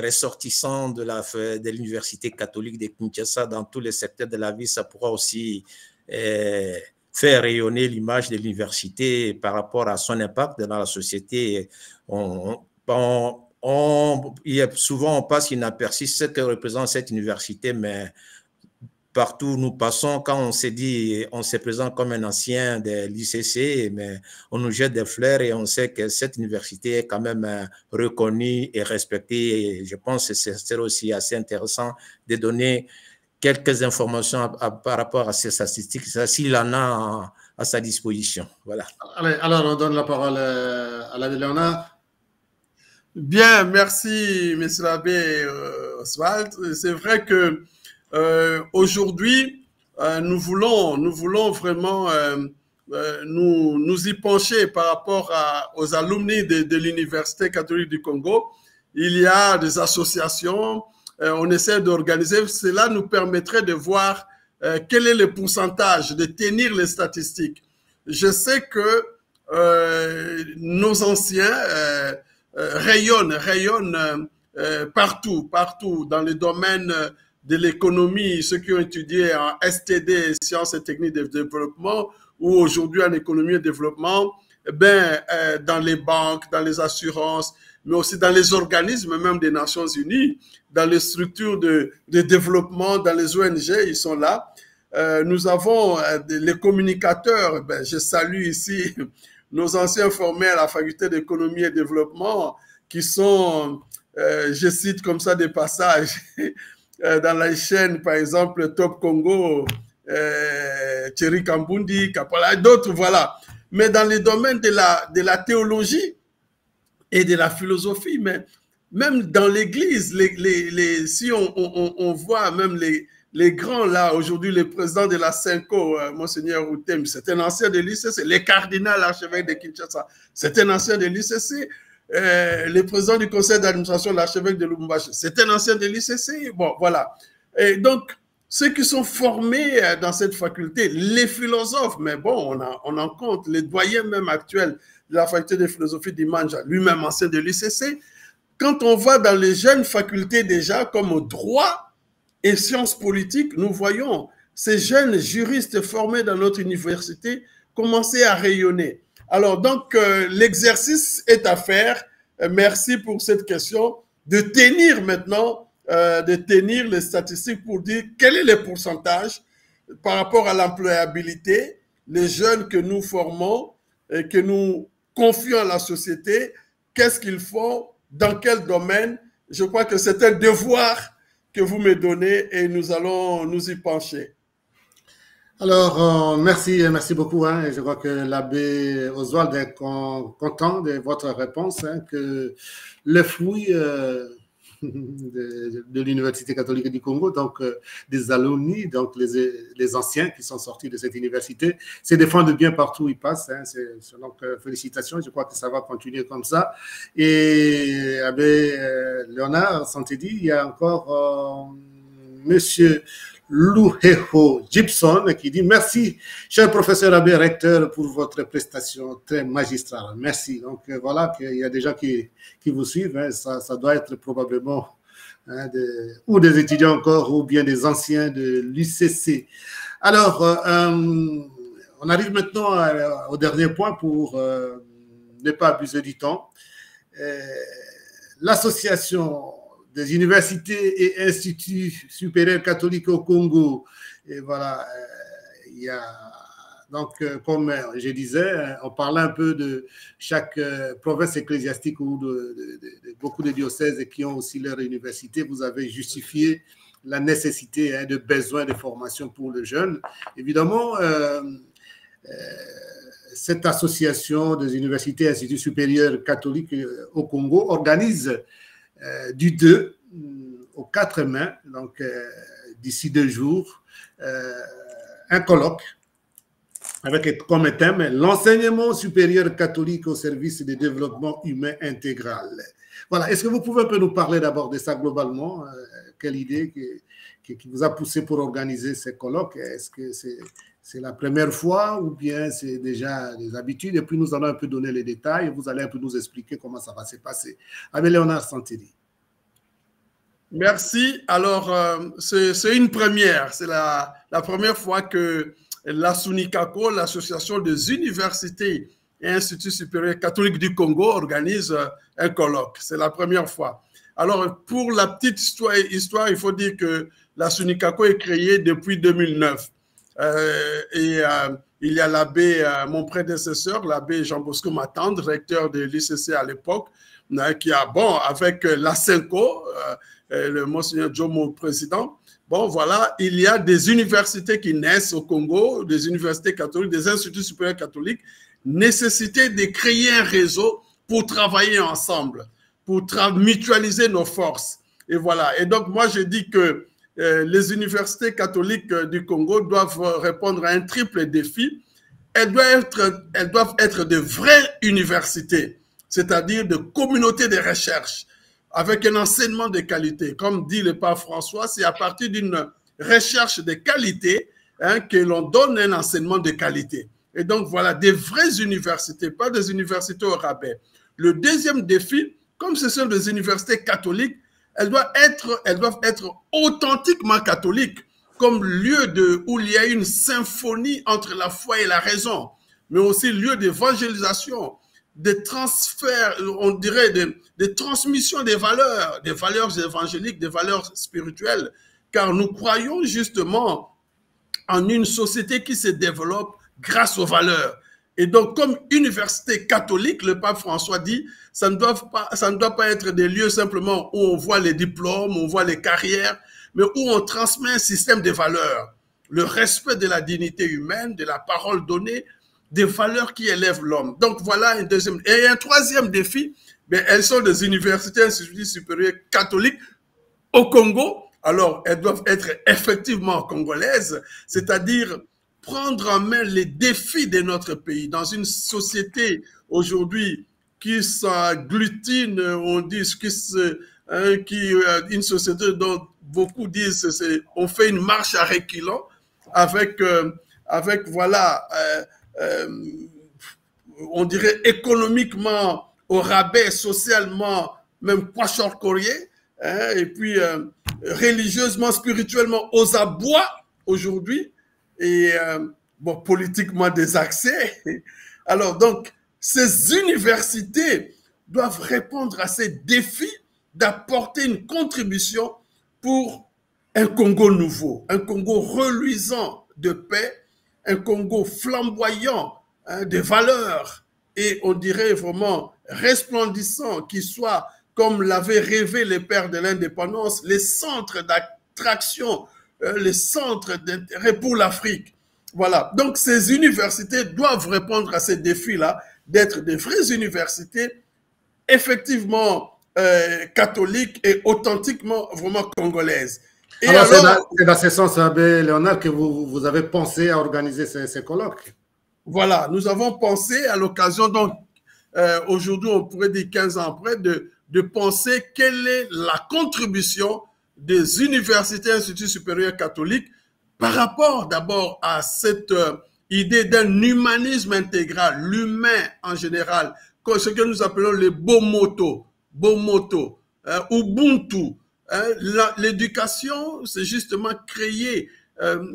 ressortissants de l'université catholique de Kinshasa dans tous les secteurs de la vie. Ça pourra aussi faire rayonner l'image de l'université par rapport à son impact dans la société. Souvent, on passe inaperçu ce que représente cette université, mais partout où nous passons, quand on se dit, on se présente comme un ancien de l'ICC, mais on nous jette des fleurs et on sait que cette université est quand même reconnue et respectée. Et je pense que c'est aussi assez intéressant de donner quelques informations par rapport à ces statistiques, s'il en a à sa disposition. Voilà. Allez, alors, on donne la parole à l'abbé Léonard. Bien, merci, monsieur l'abbé Oswald. C'est vrai que aujourd'hui, nous voulons vraiment nous y pencher par rapport aux alumni de l'Université catholique du Congo. Il y a des associations, on essaie d'organiser. Cela nous permettrait de voir quel est le pourcentage, de tenir les statistiques. Je sais que nos anciens rayonnent partout dans les domaines de l'économie, ceux qui ont étudié en STD, sciences et techniques de développement, ou aujourd'hui en économie et développement, dans les banques, dans les assurances, mais aussi dans les organismes même des Nations Unies, dans les structures de développement, dans les ONG, ils sont là. Nous avons les communicateurs, je salue ici nos anciens formés à la faculté d'économie et développement, qui sont, je cite comme ça des passages, dans la chaîne, par exemple, Top Congo, Thierry Kambundi, Kapala, d'autres, voilà. Mais dans les domaines de la théologie et de la philosophie, mais même dans l'Église, si on voit même les grands là, aujourd'hui, le président de la Cinco, Monseigneur Routem, c'est un ancien de l'ICC, le cardinal archevêque de Kinshasa, c'est un ancien de l'ICC. Le président du conseil d'administration de l'archevêque de Lubumbashi, c'est un ancien de l'ICC. Bon, voilà. Et donc, ceux qui sont formés dans cette faculté, les philosophes, mais bon, on en compte, les doyens même actuels de la faculté de philosophie d'Imanja, lui-même ancien de l'ICC. Quand on va dans les jeunes facultés déjà, comme droit et sciences politiques, nous voyons ces jeunes juristes formés dans notre université commencer à rayonner. Alors, donc, l'exercice est à faire. Merci pour cette question. De tenir maintenant, de tenir les statistiques pour dire quel est le pourcentage par rapport à l'employabilité, les jeunes que nous formons et que nous confions à la société, qu'est-ce qu'ils font, dans quel domaine. Je crois que c'est un devoir que vous me donnez et nous allons nous y pencher. Alors, merci beaucoup. Hein. Je crois que l'abbé Oswald est content de votre réponse, hein, que les fruits de l'Université catholique du Congo, donc des alumni, donc les anciens qui sont sortis de cette université, se défendent bien partout où ils passent. Hein. Donc, félicitations. Je crois que ça va continuer comme ça. Et abbé Léonard Santedi, il y a encore monsieur Louheho Gibson qui dit merci, cher professeur abbé recteur, pour votre prestation très magistrale. Merci. Donc voilà qu'il y a des gens qui vous suivent. Hein. Ça doit être probablement ou des étudiants encore ou bien des anciens de l'UCC. Alors, on arrive maintenant au dernier point pour ne pas abuser du temps. L'association des universités et instituts supérieurs catholiques au Congo. Et voilà, il y a Donc, comme je disais, on parlait un peu de chaque province ecclésiastique ou de beaucoup de diocèses qui ont aussi leur université. Vous avez justifié la nécessité de besoin de formation pour le jeune. Évidemment, cette association des universités et instituts supérieurs catholiques au Congo organise du 2 au 4 mai, donc d'ici 2 jours, un colloque avec comme thème l'enseignement supérieur catholique au service du développement humain intégral. Voilà, est-ce que vous pouvez un peu nous parler d'abord de ça globalement? Quelle idée qui vous a poussé pour organiser ces colloques? Est-ce que c'est la première fois ou bien c'est déjà des habitudes? Et puis nous allons un peu donner les détails et vous allez un peu nous expliquer comment ça va se passer. Avec Léonard Santelli. Merci. Alors, c'est une première. C'est la première fois que la SUNICACO, l'Association des universités et instituts supérieurs catholiques du Congo, organise un colloque. C'est la première fois. Alors, pour la petite histoire, il faut dire que la SUNICACO est créée depuis 2009. Il y a l'abbé, mon prédécesseur, l'abbé Jean-Bosco Matendre, recteur de l'ICC à l'époque, qui a, bon, avec la CENCO, le Monseigneur Jomo, président, bon, voilà, il y a des universités qui naissent au Congo, des universités catholiques, des instituts supérieurs catholiques, nécessité de créer un réseau pour travailler ensemble, pour mutualiser nos forces. Et voilà. Et donc, moi, je dis que les universités catholiques du Congo doivent répondre à un triple défi. Elles doivent être de vraies universités, c'est-à-dire de communautés de recherche, avec un enseignement de qualité. Comme dit le pape François, c'est à partir d'une recherche de qualité que l'on donne un enseignement de qualité. Et donc, voilà, des vraies universités, pas des universités au rabais. Le deuxième défi, comme ce sont des universités catholiques, elles doivent être authentiquement catholiques, comme lieu où il y a une symphonie entre la foi et la raison, mais aussi lieu d'évangélisation, de transfert, on dirait, de transmission des valeurs évangéliques, des valeurs spirituelles, car nous croyons justement en une société qui se développe grâce aux valeurs. Et donc, comme université catholique, le pape François dit, ça ne doit pas être des lieux simplement où on voit les diplômes, on voit les carrières, mais où on transmet un système de valeurs, le respect de la dignité humaine, de la parole donnée, des valeurs qui élèvent l'homme. Donc, voilà un deuxième. Et un troisième défi, bien, elles sont des universités instituts supérieurs catholiques au Congo. Alors, elles doivent être effectivement congolaises, c'est-à-dire prendre en main les défis de notre pays dans une société aujourd'hui qui s'agglutine, on dit, une société dont beaucoup disent on fait une marche à reculons avec voilà, on dirait économiquement au rabais, socialement, même poisson-courrier, et puis religieusement, spirituellement aux abois aujourd'hui, et bon, politiquement désaxés. Alors donc, ces universités doivent répondre à ces défis d'apporter une contribution pour un Congo nouveau, un Congo reluisant de paix, un Congo flamboyant de valeurs et on dirait vraiment resplendissant, qui soit, comme l'avaient rêvé les pères de l'indépendance, les centres d'attraction, les centres d'intérêt pour l'Afrique. Voilà. Donc, ces universités doivent répondre à ces défis-là, d'être des vraies universités, effectivement catholiques et authentiquement vraiment congolaises. Et alors c'est dans ce sens, Abbé Léonard, que vous avez pensé à organiser ces colloques. Voilà, nous avons pensé à l'occasion, donc aujourd'hui, on pourrait dire 15 ans après, de penser quelle est la contribution des universités et instituts supérieurs catholiques par rapport d'abord à cette idée d'un humanisme intégral, l'humain en général, ce que nous appelons les Bomoto, Ubuntu. L'éducation, c'est justement créer,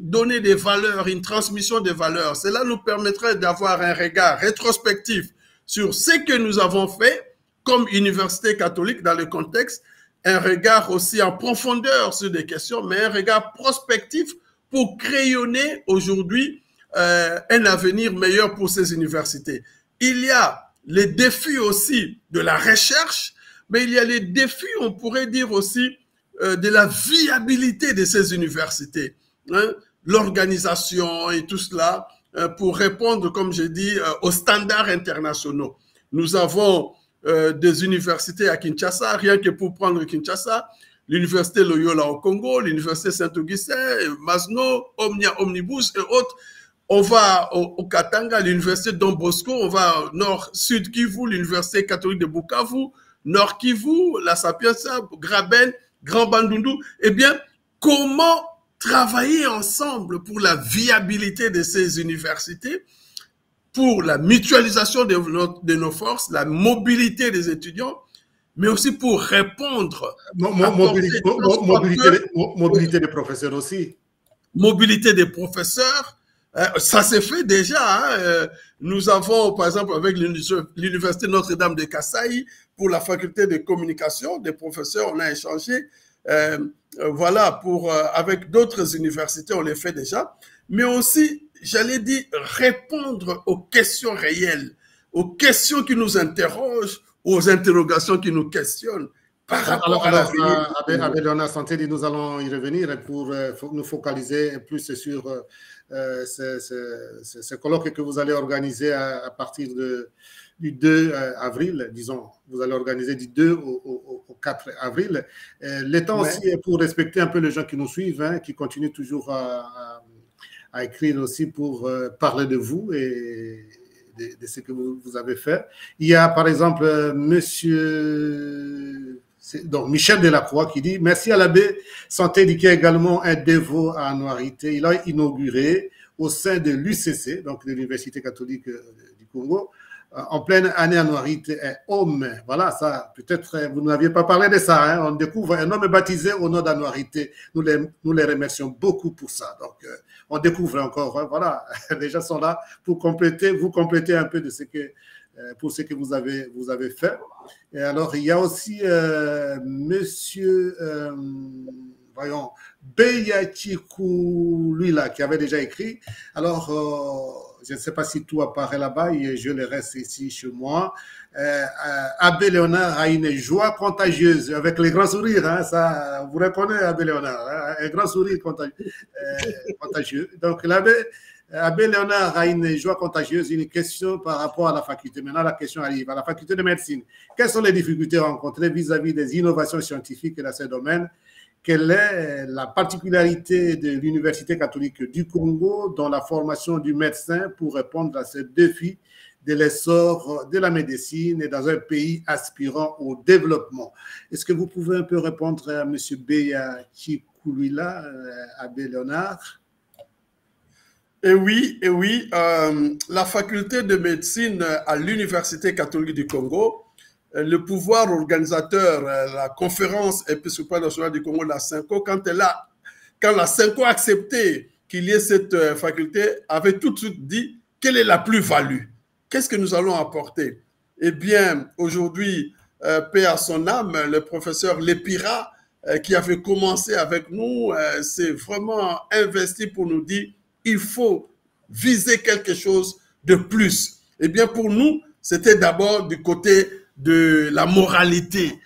donner des valeurs, une transmission des valeurs. Cela nous permettrait d'avoir un regard rétrospectif sur ce que nous avons fait comme université catholique dans le contexte, un regard aussi en profondeur sur des questions, mais un regard prospectif pour crayonner aujourd'hui un avenir meilleur pour ces universités. Il y a les défis aussi de la recherche, mais il y a les défis, on pourrait dire aussi, de la viabilité de ces universités, hein, l'organisation et tout cela, pour répondre, comme j'ai dit, aux standards internationaux. Nous avons des universités à Kinshasa, rien que pour prendre Kinshasa, l'université Loyola au Congo, l'université Saint-Augustin, Masno, Omnia Omnibus et autres. On va au Katanga, l'université Don Bosco, on va au Nord-Sud Kivu, l'université catholique de Bukavu, Nord Kivu, la Sapienza, Graben, Grand Bandundu. Eh bien, comment travailler ensemble pour la viabilité de ces universités, pour la mutualisation de nos forces, la mobilité des étudiants, mais aussi pour répondre mobilité des professeurs aussi. Mobilité des professeurs, ça s'est fait déjà. Hein. Nous avons, par exemple, avec l'Université Notre-Dame de Kasaï, pour la faculté de communication, des professeurs, on a échangé. Voilà, avec d'autres universités, on les fait déjà. Mais aussi, j'allais dire, répondre aux questions réelles, aux questions qui nous interrogent, aux interrogations qui nous questionnent par rapport à l'avenir. Avec Léonard Santé, nous allons y revenir pour nous focaliser plus sur ce colloque que vous allez organiser à partir du 2 avril, disons. Vous allez organiser du 2 au 4 avril. Le temps aussi est pour respecter un peu les gens qui nous suivent, hein, qui continuent toujours à écrire aussi pour parler de vous et de ce que vous avez fait. Il y a par exemple donc Michel Delacroix qui dit « Merci à l'abbé Santé qui est également un dévot à Anouarité. Il a inauguré au sein de l'UCC, donc de l'Université catholique du Congo, en pleine année Anouarité, un homme. » Voilà, ça, peut-être vous n'aviez pas parlé de ça. Hein, on découvre un homme baptisé au nom d'Anouarité. Nous les remercions beaucoup pour ça. Donc, on découvre encore. Hein, voilà, les gens sont là pour vous compléter un peu de ce que pour ce que vous avez fait. Et alors, il y a aussi monsieur, voyons, Beyachikou, lui là, qui avait déjà écrit. Alors, je ne sais pas si tout apparaît là-bas, et je le reste ici chez moi. Abbé Léonard a une joie contagieuse, avec les grands sourires, hein, ça, vous reconnaissez Abbé Léonard, hein, un grand sourire contagieux. Donc, Abbé Léonard a une joie contagieuse, une question par rapport à la faculté. Maintenant, la question arrive à la faculté de médecine. Quelles sont les difficultés rencontrées vis-à-vis des innovations scientifiques dans ce domaine? Quelle est la particularité de l'Université catholique du Congo dans la formation du médecin pour répondre à ce défi de l'essor de la médecine et dans un pays aspirant au développement? Est-ce que vous pouvez un peu répondre à M. Beya Chikoulouila, Abbé Léonard? Et oui, la faculté de médecine à l'Université catholique du Congo, le pouvoir organisateur, la conférence épiscopale nationale du Congo, la CENCO, quand la CENCO a accepté qu'il y ait cette faculté, avait tout de suite dit quelle est la plus-value, qu'est-ce que nous allons apporter. Eh bien, aujourd'hui, paix à son âme, le professeur Lepira, qui avait commencé avec nous, s'est vraiment investi pour nous dire il faut viser quelque chose de plus. Eh bien, pour nous, c'était d'abord du côté de la moralité,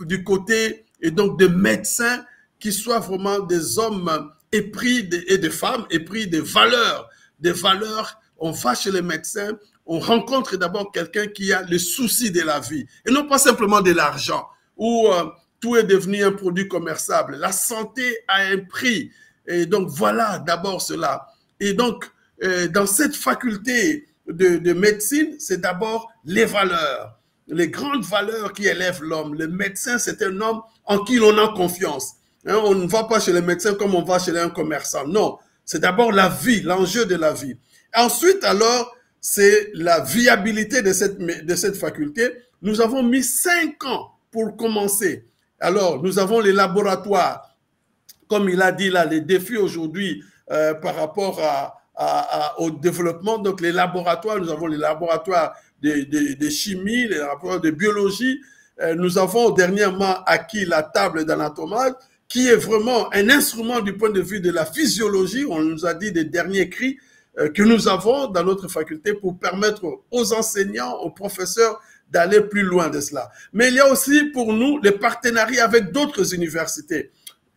du côté et donc de médecins qui soient vraiment des hommes épris et des femmes épris de valeurs. Des valeurs, on va chez les médecins, on rencontre d'abord quelqu'un qui a le souci de la vie et non pas simplement de l'argent où tout est devenu un produit commerçable. La santé a un prix et donc voilà d'abord cela. Et donc, dans cette faculté de médecine, c'est d'abord les valeurs, les grandes valeurs qui élèvent l'homme. Le médecin, c'est un homme en qui l'on a confiance. Hein, on ne va pas chez les médecins comme on va chez un commerçant. Non, c'est d'abord la vie, l'enjeu de la vie. Ensuite, alors, c'est la viabilité de cette faculté. Nous avons mis 5 ans pour commencer. Alors, nous avons les laboratoires. Comme il a dit là, les défis aujourd'hui, par rapport au développement. Donc, les laboratoires, nous avons les laboratoires de chimie, les laboratoires de biologie. Nous avons dernièrement acquis la table d'anatomage, qui est vraiment un instrument du point de vue de la physiologie. On nous a dit des derniers cris que nous avons dans notre faculté pour permettre aux enseignants, aux professeurs d'aller plus loin de cela. Mais il y a aussi pour nous les partenariats avec d'autres universités.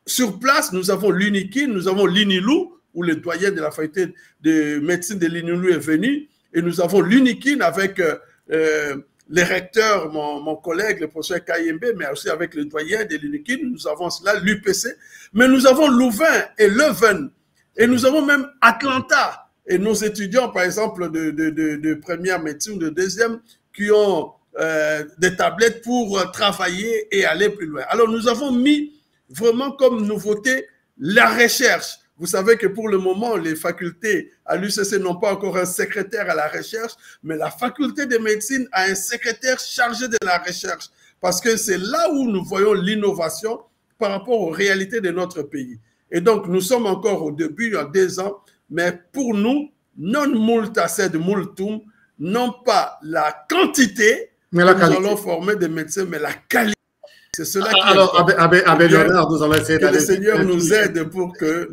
Sur place, nous avons l'UNIKIN, nous avons l'INILU, où le doyen de la faculté de médecine de l'INILU est venu, et nous avons l'UNIKIN avec les recteurs, mon collègue, le professeur Kayembe, mais aussi avec le doyen de l'UNIKIN, nous avons cela, l'UPC, mais nous avons Louvain et Leuven, et nous avons même Atlanta, et nos étudiants, par exemple, de première médecine, de deuxième, qui ont des tablettes pour travailler et aller plus loin. Alors, nous avons mis vraiment comme nouveauté la recherche. Vous savez que pour le moment, les facultés à l'UCC n'ont pas encore un secrétaire à la recherche, mais la faculté de médecine a un secrétaire chargé de la recherche, parce que c'est là où nous voyons l'innovation par rapport aux réalités de notre pays. Et donc, nous sommes encore au début, il y a 2 ans, mais pour nous, non multa sed multum, non pas la quantité, mais la qualité. Nous allons former des médecins, mais la qualité. C'est cela qui alors, Abbé Léonard, nous allons essayer d'aller. Que le Seigneur nous aide pour que...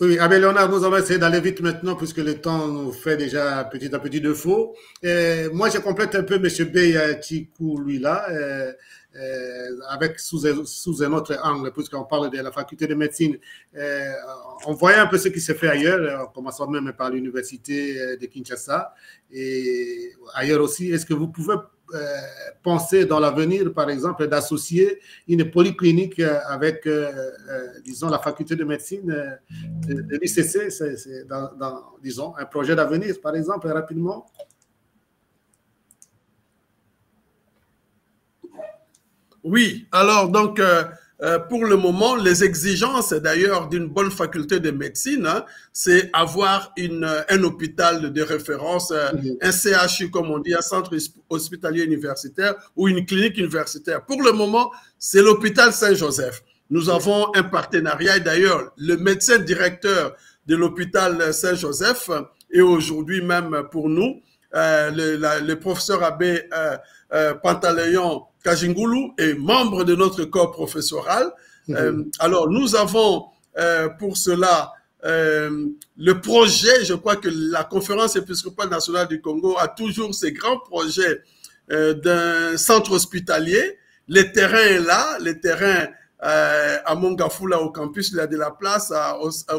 Oui, Abbé Léonard, nous allons essayer d'aller vite maintenant puisque le temps nous fait déjà petit à petit défaut. Moi, je complète un peu M. Beya Chikou, lui là, avec sous un autre angle, puisqu'on parle de la faculté de médecine. On voyait un peu ce qui se fait ailleurs, en commençant même par l'université de Kinshasa et ailleurs aussi. Est-ce que vous pouvez penser dans l'avenir, par exemple, d'associer une polyclinique avec, disons, la faculté de médecine de l'ICC, c'est disons, un projet d'avenir, par exemple, rapidement? Oui, alors donc, pour le moment, les exigences d'ailleurs d'une bonne faculté de médecine, hein, c'est avoir un hôpital de référence, un CHU comme on dit, un centre hospitalier universitaire ou une clinique universitaire. Pour le moment, c'est l'hôpital Saint-Joseph. Nous avons un partenariat et d'ailleurs, le médecin directeur de l'hôpital Saint-Joseph et aujourd'hui même pour nous, le professeur Abbé Pantaleon Kajingulu est membre de notre corps professoral. Alors, nous avons pour cela le projet, je crois que la conférence épiscopale nationale du Congo a toujours ces grands projets d'un centre hospitalier. Le terrain est là, le terrain à Mongafula au campus, il y a de la place,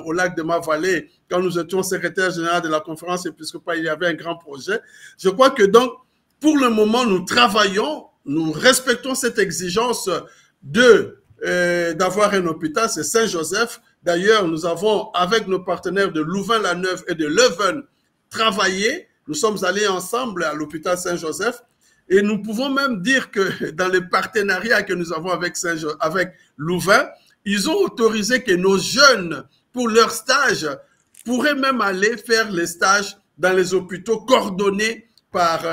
au lac de Ma-Vallée. Quand nous étions secrétaire général de la conférence épiscopale, il y avait un grand projet. Je crois que donc, pour le moment, nous travaillons, nous respectons cette exigence d'avoir un hôpital, c'est Saint-Joseph. D'ailleurs, nous avons, avec nos partenaires de Louvain-la-Neuve et de Leuven, travaillé. Nous sommes allés ensemble à l'hôpital Saint-Joseph. Et nous pouvons même dire que dans les partenariats que nous avons avec Louvain, ils ont autorisé que nos jeunes, pour leur stage, pourraient même aller faire les stages dans les hôpitaux coordonnés par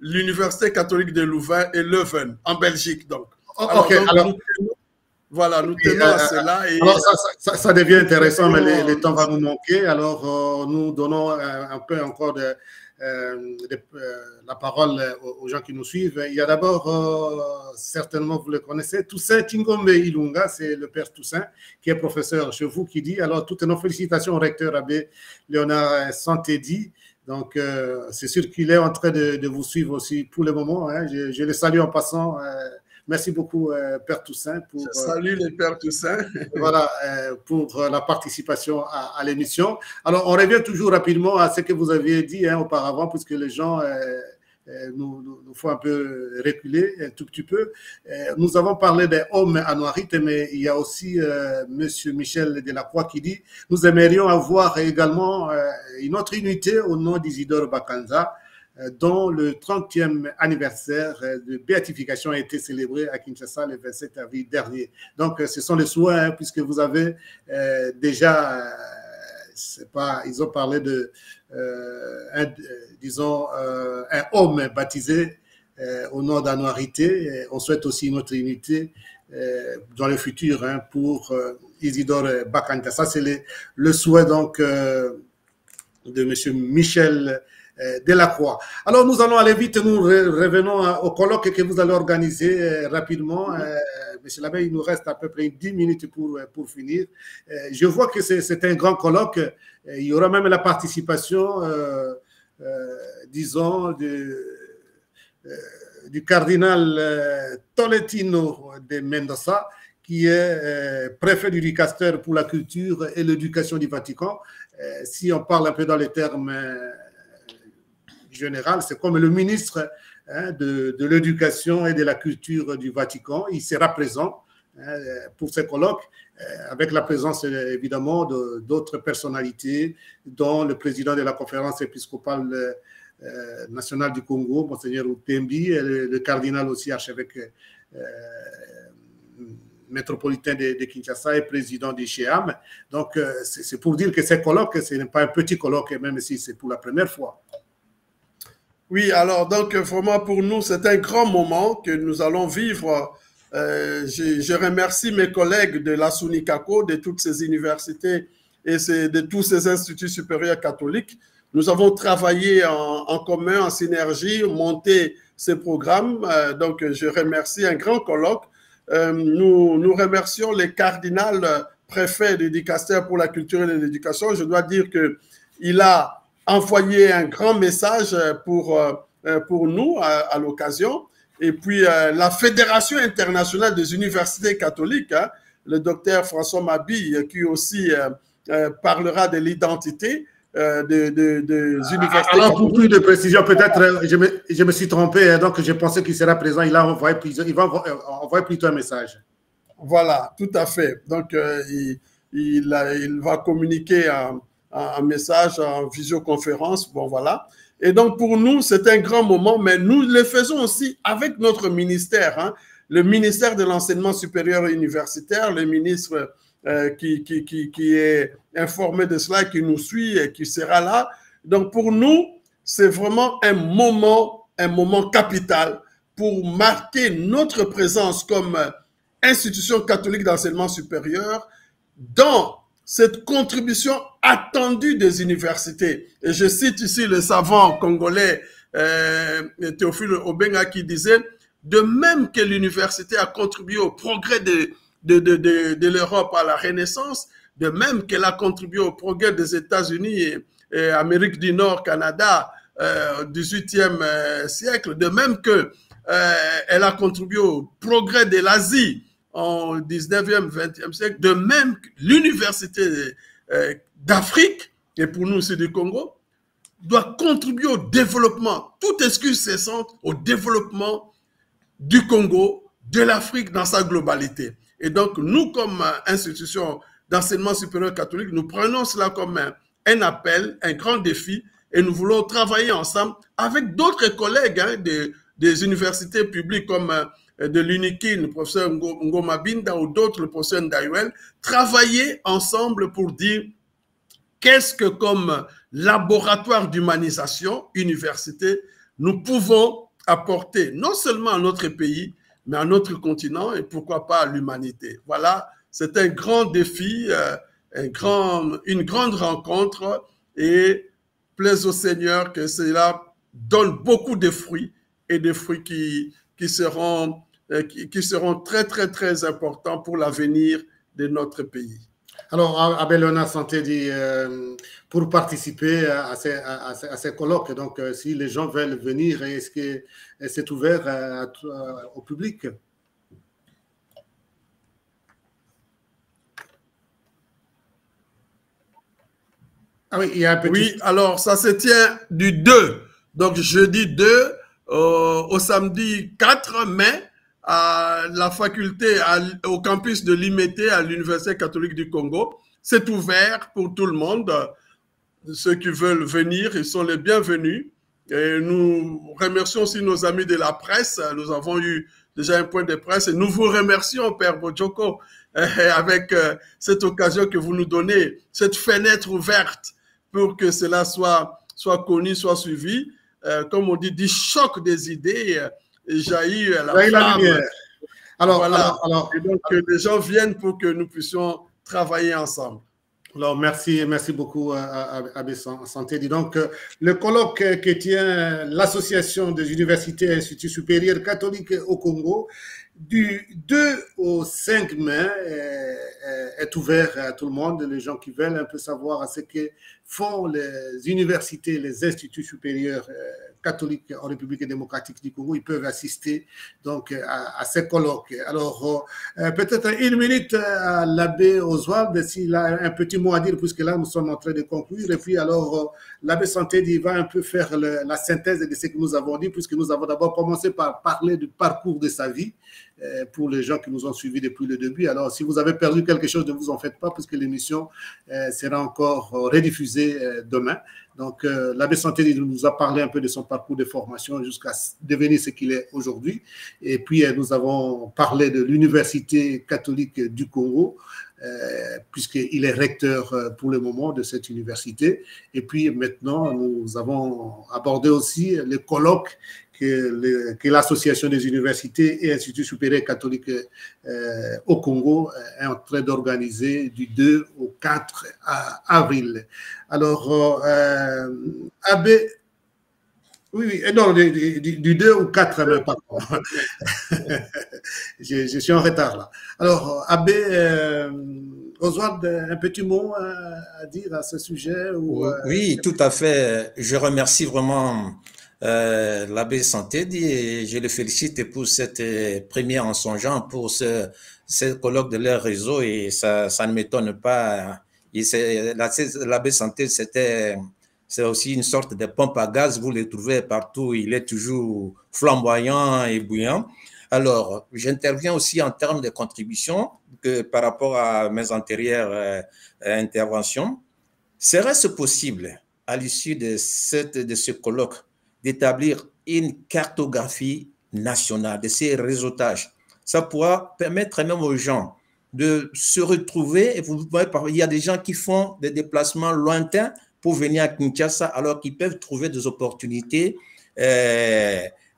l'Université catholique de Louvain et Leuven, en Belgique. Donc, nous tenons à cela. Et alors, ça devient intéressant, mais le temps va nous manquer. Alors, nous donnons un peu encore la parole aux gens qui nous suivent. Il y a d'abord, certainement vous le connaissez, Toussaint Tingombe Ilunga, c'est le père Toussaint, qui est professeur chez vous, qui dit, alors toutes nos félicitations au recteur Abbé Léonard Santédi. Donc, c'est sûr qu'il est en train de vous suivre aussi pour le moment. Hein. Je le salue en passant. Merci beaucoup, Père Toussaint. Salut les Pères Toussaint. Voilà, pour la participation à l'émission. Alors, on revient toujours rapidement à ce que vous aviez dit auparavant, puisque les gens nous font un peu reculer un tout petit peu. Nous avons parlé des hommes à Noirite, mais il y a aussi Monsieur Michel Delacroix qui dit « Nous aimerions avoir également une autre unité au nom d'Isidore Bakanza, dont le 30e anniversaire de béatification a été célébré à Kinshasa le 27 avril dernier. » Donc, ce sont les souhaits, puisque vous avez déjà, ils ont parlé de, un homme baptisé au nom d'Anouarité. On souhaite aussi une autre unité dans le futur pour Isidore Bakanta. Ça, c'est le souhait donc de M. Michel Delacroix. Alors, nous allons aller vite. Nous revenons au colloque que vous allez organiser rapidement. Monsieur l'abbé, il nous reste à peu près 10 minutes pour finir. Je vois que c'est un grand colloque. Il y aura même la participation, disons, du cardinal Tolentino de Mendoza, qui est préfet du Dicaster pour la culture et l'éducation du Vatican. Si on parle un peu dans les termes généraux, c'est comme le ministre de l'éducation et de la culture du Vatican. Il sera présent pour ce colloque, avec la présence évidemment d'autres personnalités, dont le président de la conférence épiscopale nationale du Congo, Monseigneur Utembi, et le cardinal aussi, archevêque métropolitain de Kinshasa et président du CHEAM. Donc, c'est pour dire que ce colloque, ce n'est pas un petit colloque, même si c'est pour la première fois. Oui, alors, donc, vraiment, pour nous, c'est un grand moment que nous allons vivre. Je remercie mes collègues de la SUNICACO, de toutes ces universités et de tous ces instituts supérieurs catholiques. Nous avons travaillé en commun, en synergie, monté ces programmes. Donc, je remercie un grand colloque. Nous remercions les cardinals préfets du Dicaster pour la culture et l'éducation. Je dois dire qu'il a envoyé un grand message pour nous à l'occasion. Et puis, la Fédération internationale des universités catholiques, le docteur François Mabille, qui aussi parlera de l'identité des universités. Alors, pour plus de précision, peut-être, je me suis trompé, donc je pensais qu'il sera présent. Il va envoyer plutôt un message. Voilà, tout à fait. Donc, il va communiquer un message en visioconférence. Bon, voilà. Et donc, pour nous, c'est un grand moment, mais nous le faisons aussi avec notre ministère, le ministère de l'enseignement supérieur et universitaire, le ministre qui est informé de cela, qui nous suit et qui sera là. Donc, pour nous, c'est vraiment un moment capital pour marquer notre présence comme institution catholique d'enseignement supérieur dans cette contribution attendue des universités. Et je cite ici le savant congolais Théophile Obenga qui disait « De même que l'université a contribué au progrès de l'Europe à la Renaissance, de même qu'elle a contribué au progrès des États-Unis et Amérique du Nord, Canada au XVIIIe siècle, de même qu'elle a contribué au progrès de l'Asie en 19e, 20e siècle, de même que l'université d'Afrique, et pour nous aussi du Congo, doit contribuer au développement, toute excuse cessante, au développement du Congo, de l'Afrique dans sa globalité. Et donc, nous, comme institution d'enseignement supérieur catholique, nous prenons cela comme un appel, un grand défi, et nous voulons travailler ensemble avec d'autres collègues des universités publiques comme de l'UNIKI, le professeur Ngoma Binda ou d'autres, le professeur Ndayuel, travailler ensemble pour dire qu'est-ce que comme laboratoire d'humanisation, université, nous pouvons apporter non seulement à notre pays, mais à notre continent et pourquoi pas à l'humanité. Voilà, c'est un grand défi, une grande rencontre et plaise au Seigneur que cela donne beaucoup de fruits et des fruits qui seront très, très, très importants pour l'avenir de notre pays. Alors, Abelona Santé dit, pour participer à ces colloques, donc si les gens veulent venir, est-ce que c'est ouvert au public? Ah oui, il y a un petit... Oui, alors ça se tient du 2, donc jeudi 2 au samedi 4 mai à la faculté, au campus de l'IMET à l'Université catholique du Congo. C'est ouvert pour tout le monde. Ceux qui veulent venir, ils sont les bienvenus. Et nous remercions aussi nos amis de la presse. Nous avons eu déjà un point de presse et nous vous remercions, Père Bojoko, avec cette occasion que vous nous donnez, cette fenêtre ouverte pour que cela soit connu, soit suivi. Comme on dit, du choc des idées, jaillit la flamme. Alors, et donc, les gens viennent pour que nous puissions travailler ensemble. Alors, merci beaucoup Abbé Santé. Donc, le colloque que tient l'Association des universités et instituts supérieurs catholiques au Congo, du 2 au 5 mai, est ouvert à tout le monde, les gens qui veulent un peu savoir ce que font les universités, les instituts supérieurs catholiques en République démocratique du Congo. Ils peuvent assister donc à ces colloques. Alors, peut-être une minute à l'abbé Oswald, s'il a un petit mot à dire, puisque là, nous sommes en train de conclure. Et puis, alors, l'abbé Santé il va un peu faire la synthèse de ce que nous avons dit, puisque nous avons d'abord commencé par parler du parcours de sa vie pour les gens qui nous ont suivis depuis le début. Alors, si vous avez perdu quelque chose, ne vous en faites pas, puisque l'émission sera encore rediffusée demain. Donc, l'abbé Santé nous a parlé un peu de son parcours de formation jusqu'à devenir ce qu'il est aujourd'hui. Et puis, nous avons parlé de l'Université catholique du Congo, puisqu'il est recteur pour le moment de cette université. Et puis, maintenant, nous avons abordé aussi le colloque que l'Association des universités et instituts supérieurs catholiques au Congo est en train d'organiser du 2 au 4 avril. Alors, Abbé, oui, non, du 2 au 4 mai, pardon. je suis en retard là. Alors, Abbé Oswald, un petit mot à dire à ce sujet ou, oui, tout à fait. Je remercie vraiment l'abbé Santé et je le félicite pour cette première en son genre, pour ce colloque de leur réseau, et ça ne m'étonne pas. L'abbé Santé, c'est aussi une sorte de pompe à gaz, vous le trouvez partout, il est toujours flamboyant et bouillant. Alors, j'interviens aussi en termes de contribution par rapport à mes antérieures interventions. Serait-ce possible, à l'issue de ce colloque, d'établir une cartographie nationale de ces réseautages? Ça pourra permettre même aux gens de se retrouver. Et vous voyez, il y a des gens qui font des déplacements lointains pour venir à Kinshasa, alors qu'ils peuvent trouver des opportunités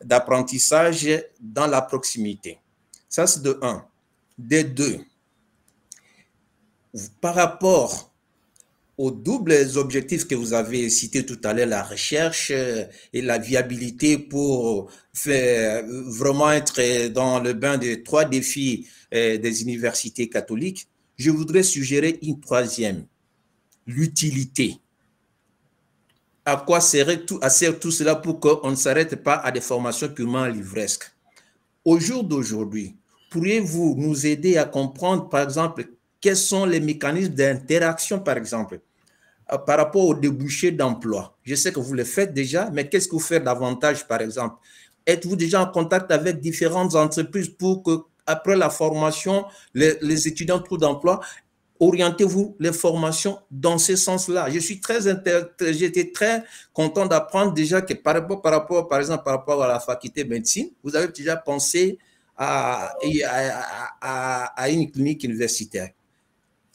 d'apprentissage dans la proximité. Ça, c'est de 1. De 2, par rapport aux doubles objectifs que vous avez cités tout à l'heure, la recherche et la viabilité, pour vraiment être dans le bain des 3 défis des universités catholiques, je voudrais suggérer une 3e, l'utilité. À quoi sert tout cela pour qu'on ne s'arrête pas à des formations purement livresques? Au jour d'aujourd'hui, pourriez-vous nous aider à comprendre, par exemple, quels sont les mécanismes d'interaction, par exemple, par rapport aux débouchés d'emploi? Je sais que vous le faites déjà, mais qu'est-ce que vous faites davantage, par exemple? Êtes-vous déjà en contact avec différentes entreprises pour que, après la formation, les étudiants trouvent d'emploi? Orientez-vous les formations dans ce sens-là. J'étais très content d'apprendre déjà que par exemple, par rapport à la faculté de médecine, vous avez déjà pensé à une clinique universitaire.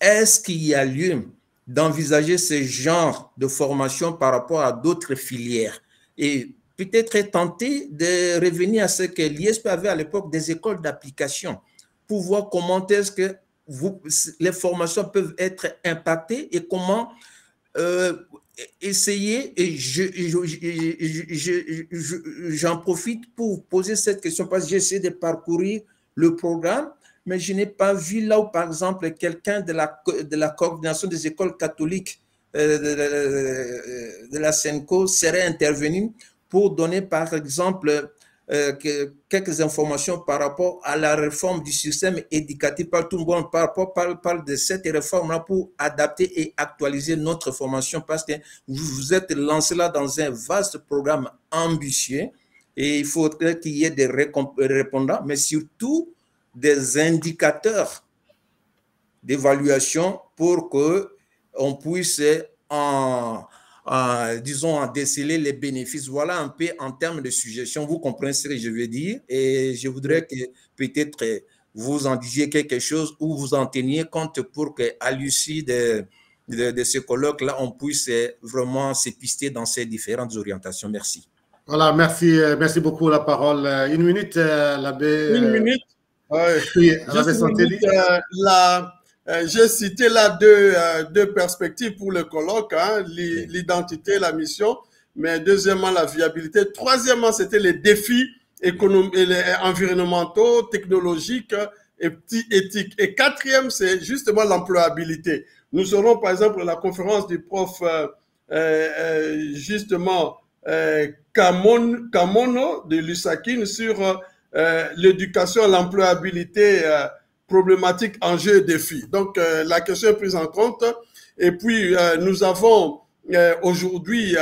Est-ce qu'il y a lieu d'envisager ce genre de formation par rapport à d'autres filières? Et peut-être tenter de revenir à ce que l'ISP avait à l'époque, des écoles d'application, pour voir comment est-ce que les formations peuvent être impactées et comment essayer. Et j'en profite pour poser cette question, parce que j'ai essayé de parcourir le programme, mais je n'ai pas vu là où, par exemple, quelqu'un de la coordination des écoles catholiques de la SENCO serait intervenu pour donner, par exemple, quelques informations par rapport à la réforme du système éducatif. Tout le monde parle de cette réforme-là pour adapter et actualiser notre formation, parce que vous êtes lancé là dans un vaste programme ambitieux et il faudrait qu'il y ait des répondants, mais surtout des indicateurs d'évaluation pour qu'on puisse disons, en déceler les bénéfices. Voilà un peu en termes de suggestions. Vous comprenez ce que je veux dire, et je voudrais que peut-être vous en disiez quelque chose ou vous en teniez compte pour qu'à l'issue de ce colloque-là, on puisse vraiment s'épister dans ces différentes orientations. Merci. Voilà, merci beaucoup. La parole. Une minute, l'abbé. Une minute. Oui, l'abbé Santé. J'ai cité là deux perspectives pour le colloque, hein, l'identité, la mission, mais deuxièmement, la viabilité. Troisièmement, c'était les défis environnementaux, technologiques et éthiques. Et quatrième, c'est justement l'employabilité. Nous aurons par exemple la conférence du prof justement Kamono de l'USAKIN sur l'éducation à l'employabilité problématique, enjeux et défis. Donc, la question est prise en compte. Et puis, nous avons aujourd'hui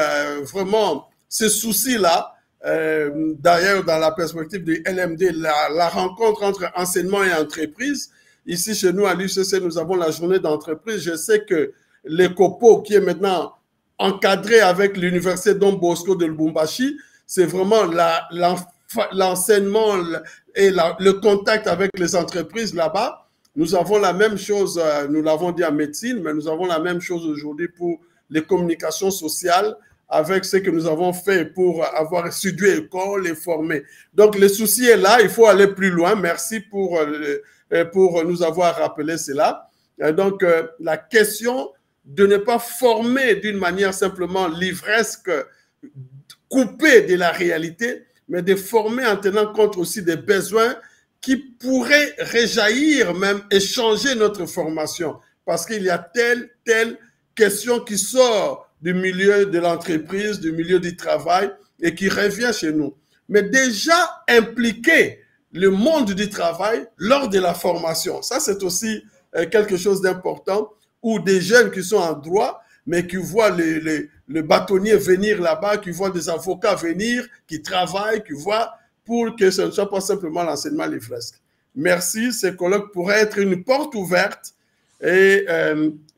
vraiment ce souci-là. D'ailleurs, dans la perspective du LMD, la rencontre entre enseignement et entreprise. Ici, chez nous, à l'UCC, nous avons la journée d'entreprise. Je sais que l'ECOPO, qui est maintenant encadré avec l'université Don Bosco de Lubumbashi, c'est vraiment l'enseignement et le contact avec les entreprises là-bas. Nous avons la même chose, nous l'avons dit en médecine, mais nous avons la même chose aujourd'hui pour les communications sociales avec ce que nous avons fait pour avoir étudié l'école et formé. Donc, le souci est là, il faut aller plus loin. Merci pour nous avoir rappelé cela. Donc, la question de ne pas former d'une manière simplement livresque, coupée de la réalité, mais de former en tenant compte aussi des besoins qui pourraient réjaillir même et changer notre formation. Parce qu'il y a telle question qui sort du milieu de l'entreprise, du milieu du travail et qui revient chez nous. Mais déjà impliquer le monde du travail lors de la formation. Ça, c'est aussi quelque chose d'important, où des jeunes qui sont en droit, mais qui voient le bâtonnier venir là-bas, qui voient des avocats venir, qui travaillent, qui voient, pour que ce ne soit pas simplement l'enseignement livresque. Merci, ce colloque pourrait être une porte ouverte et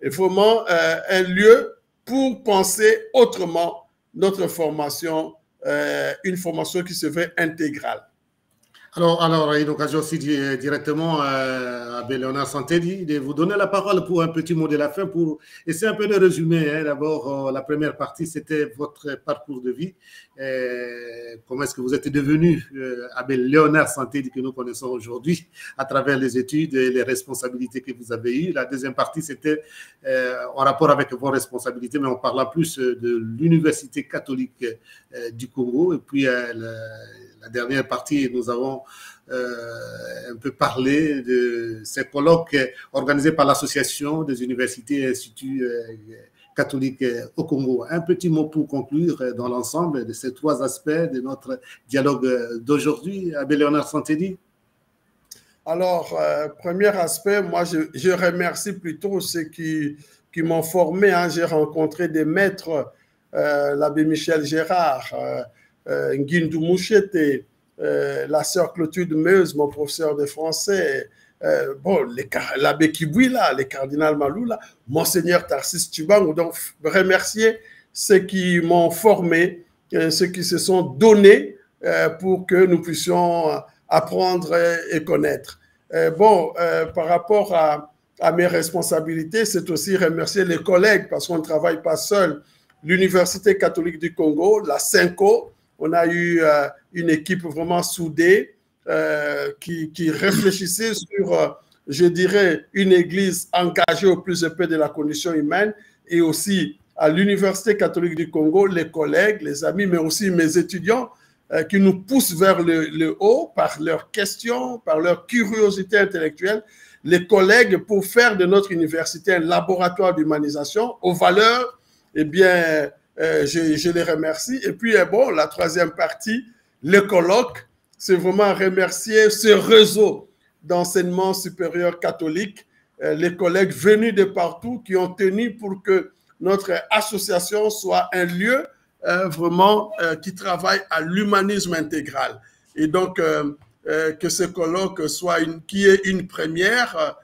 vraiment un lieu pour penser autrement notre formation, une formation qui se veut intégrale. Alors, une occasion aussi directement à Léonard Santeli de vous donner la parole pour un petit mot de la fin, pour essayer un peu de résumer. Hein. D'abord, la première partie, c'était votre parcours de vie. Comment est-ce que vous êtes devenu Abel Léonard Santeli que nous connaissons aujourd'hui à travers les études et les responsabilités que vous avez eues. La deuxième partie, c'était en rapport avec vos responsabilités, mais on parla plus de l'Université catholique du Congo. Et puis, la dernière partie, nous avons un peu parlé de ces colloques organisés par l'Association des universités et instituts catholiques au Congo. Un petit mot pour conclure dans l'ensemble de ces trois aspects de notre dialogue d'aujourd'hui. Abel Léonard Santeli. Alors, premier aspect, moi, je remercie plutôt ceux qui m'ont formé. Hein. J'ai rencontré des maîtres, l'abbé Michel Gérard, Nguindou Mouchete, la sœur Clotilde Meuse, mon professeur de français, l'abbé Kibouila, le cardinal Maloula, monseigneur Tarsis Tubang. Donc, remercier ceux qui m'ont formé, ceux qui se sont donnés pour que nous puissions apprendre et connaître. Par rapport à mes responsabilités, c'est aussi remercier les collègues parce qu'on ne travaille pas seul. L'Université catholique du Congo, la CENCO, on a eu une équipe vraiment soudée qui réfléchissait sur, je dirais, une église engagée au plus épais de la condition humaine, et aussi à l'Université catholique du Congo, les collègues, les amis, mais aussi mes étudiants qui nous poussent vers le haut par leurs questions, par leur curiosité intellectuelle, les collègues pour faire de notre université un laboratoire d'humanisation aux valeurs, eh bien, je les remercie. Et puis, la troisième partie, le colloque, c'est vraiment remercier ce réseau d'enseignement supérieur catholique, les collègues venus de partout qui ont tenu pour que notre association soit un lieu vraiment qui travaille à l'humanisme intégral. Et donc, que ce colloque soit qui est une première,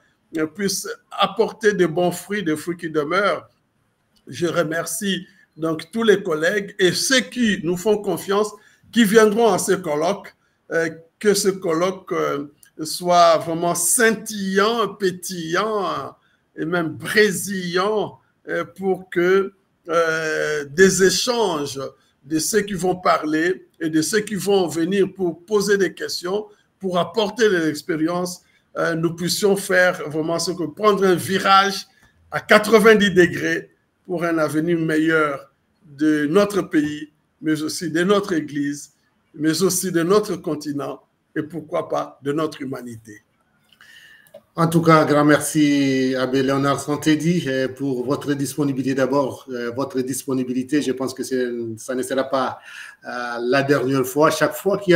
puisse apporter de bons fruits, des fruits qui demeurent. Je remercie donc tous les collègues et ceux qui nous font confiance, qui viendront à ce colloque, que ce colloque soit vraiment scintillant, pétillant et même brésillant pour que des échanges de ceux qui vont parler et de ceux qui vont venir pour poser des questions, pour apporter de l'expérience, nous puissions faire vraiment ce que prendre un virage à 90 degrés pour un avenir meilleur de notre pays, mais aussi de notre Église, mais aussi de notre continent et pourquoi pas de notre humanité. En tout cas, grand merci Abbé Léonard Santedi pour votre disponibilité d'abord. Votre disponibilité, je pense que ça ne sera pas la dernière fois. Chaque fois qu'il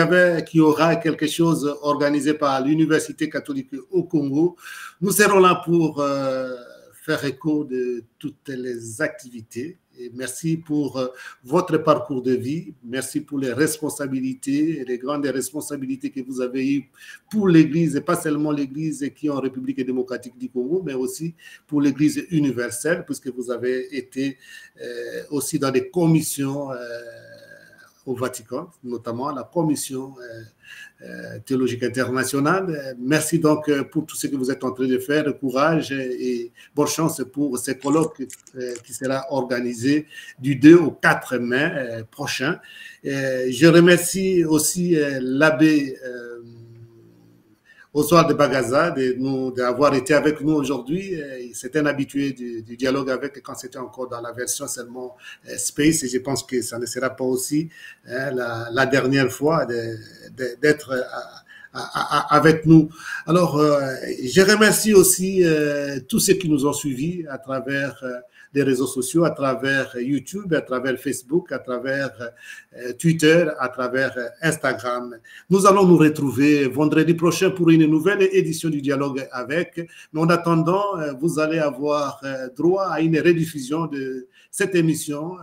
y aura quelque chose organisé par l'Université catholique au Congo, nous serons là pour faire écho de toutes les activités. Et merci pour votre parcours de vie. Merci pour les responsabilités, les grandes responsabilités que vous avez eues pour l'Église, et pas seulement l'Église qui est en République démocratique du Congo, mais aussi pour l'Église universelle, puisque vous avez été aussi dans des commissions au Vatican, notamment la commission théologique internationale. Merci donc pour tout ce que vous êtes en train de faire, courage et bonne chance pour ce colloque qui sera organisé du 2 au 4 mai prochain. Je remercie aussi l'abbé Oswald de Bagaza d'avoir été avec nous aujourd'hui. C'est un habitué du dialogue avec quand c'était encore dans la version seulement Space, et je pense que ça ne sera pas aussi la dernière fois d'être avec nous. Alors, je remercie aussi tous ceux qui nous ont suivis à travers les réseaux sociaux, à travers YouTube, à travers Facebook, à travers Twitter, à travers Instagram. Nous allons nous retrouver vendredi prochain pour une nouvelle édition du Dialogue avec. Mais en attendant, vous allez avoir droit à une rediffusion de cette émission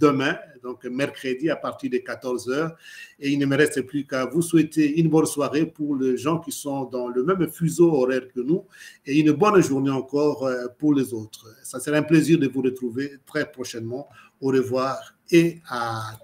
demain, donc mercredi à partir de 14h. Et il ne me reste plus qu'à vous souhaiter une bonne soirée pour les gens qui sont dans le même fuseau horaire que nous et une bonne journée encore pour les autres. Ça sera un plaisir de vous retrouver très prochainement. Au revoir et à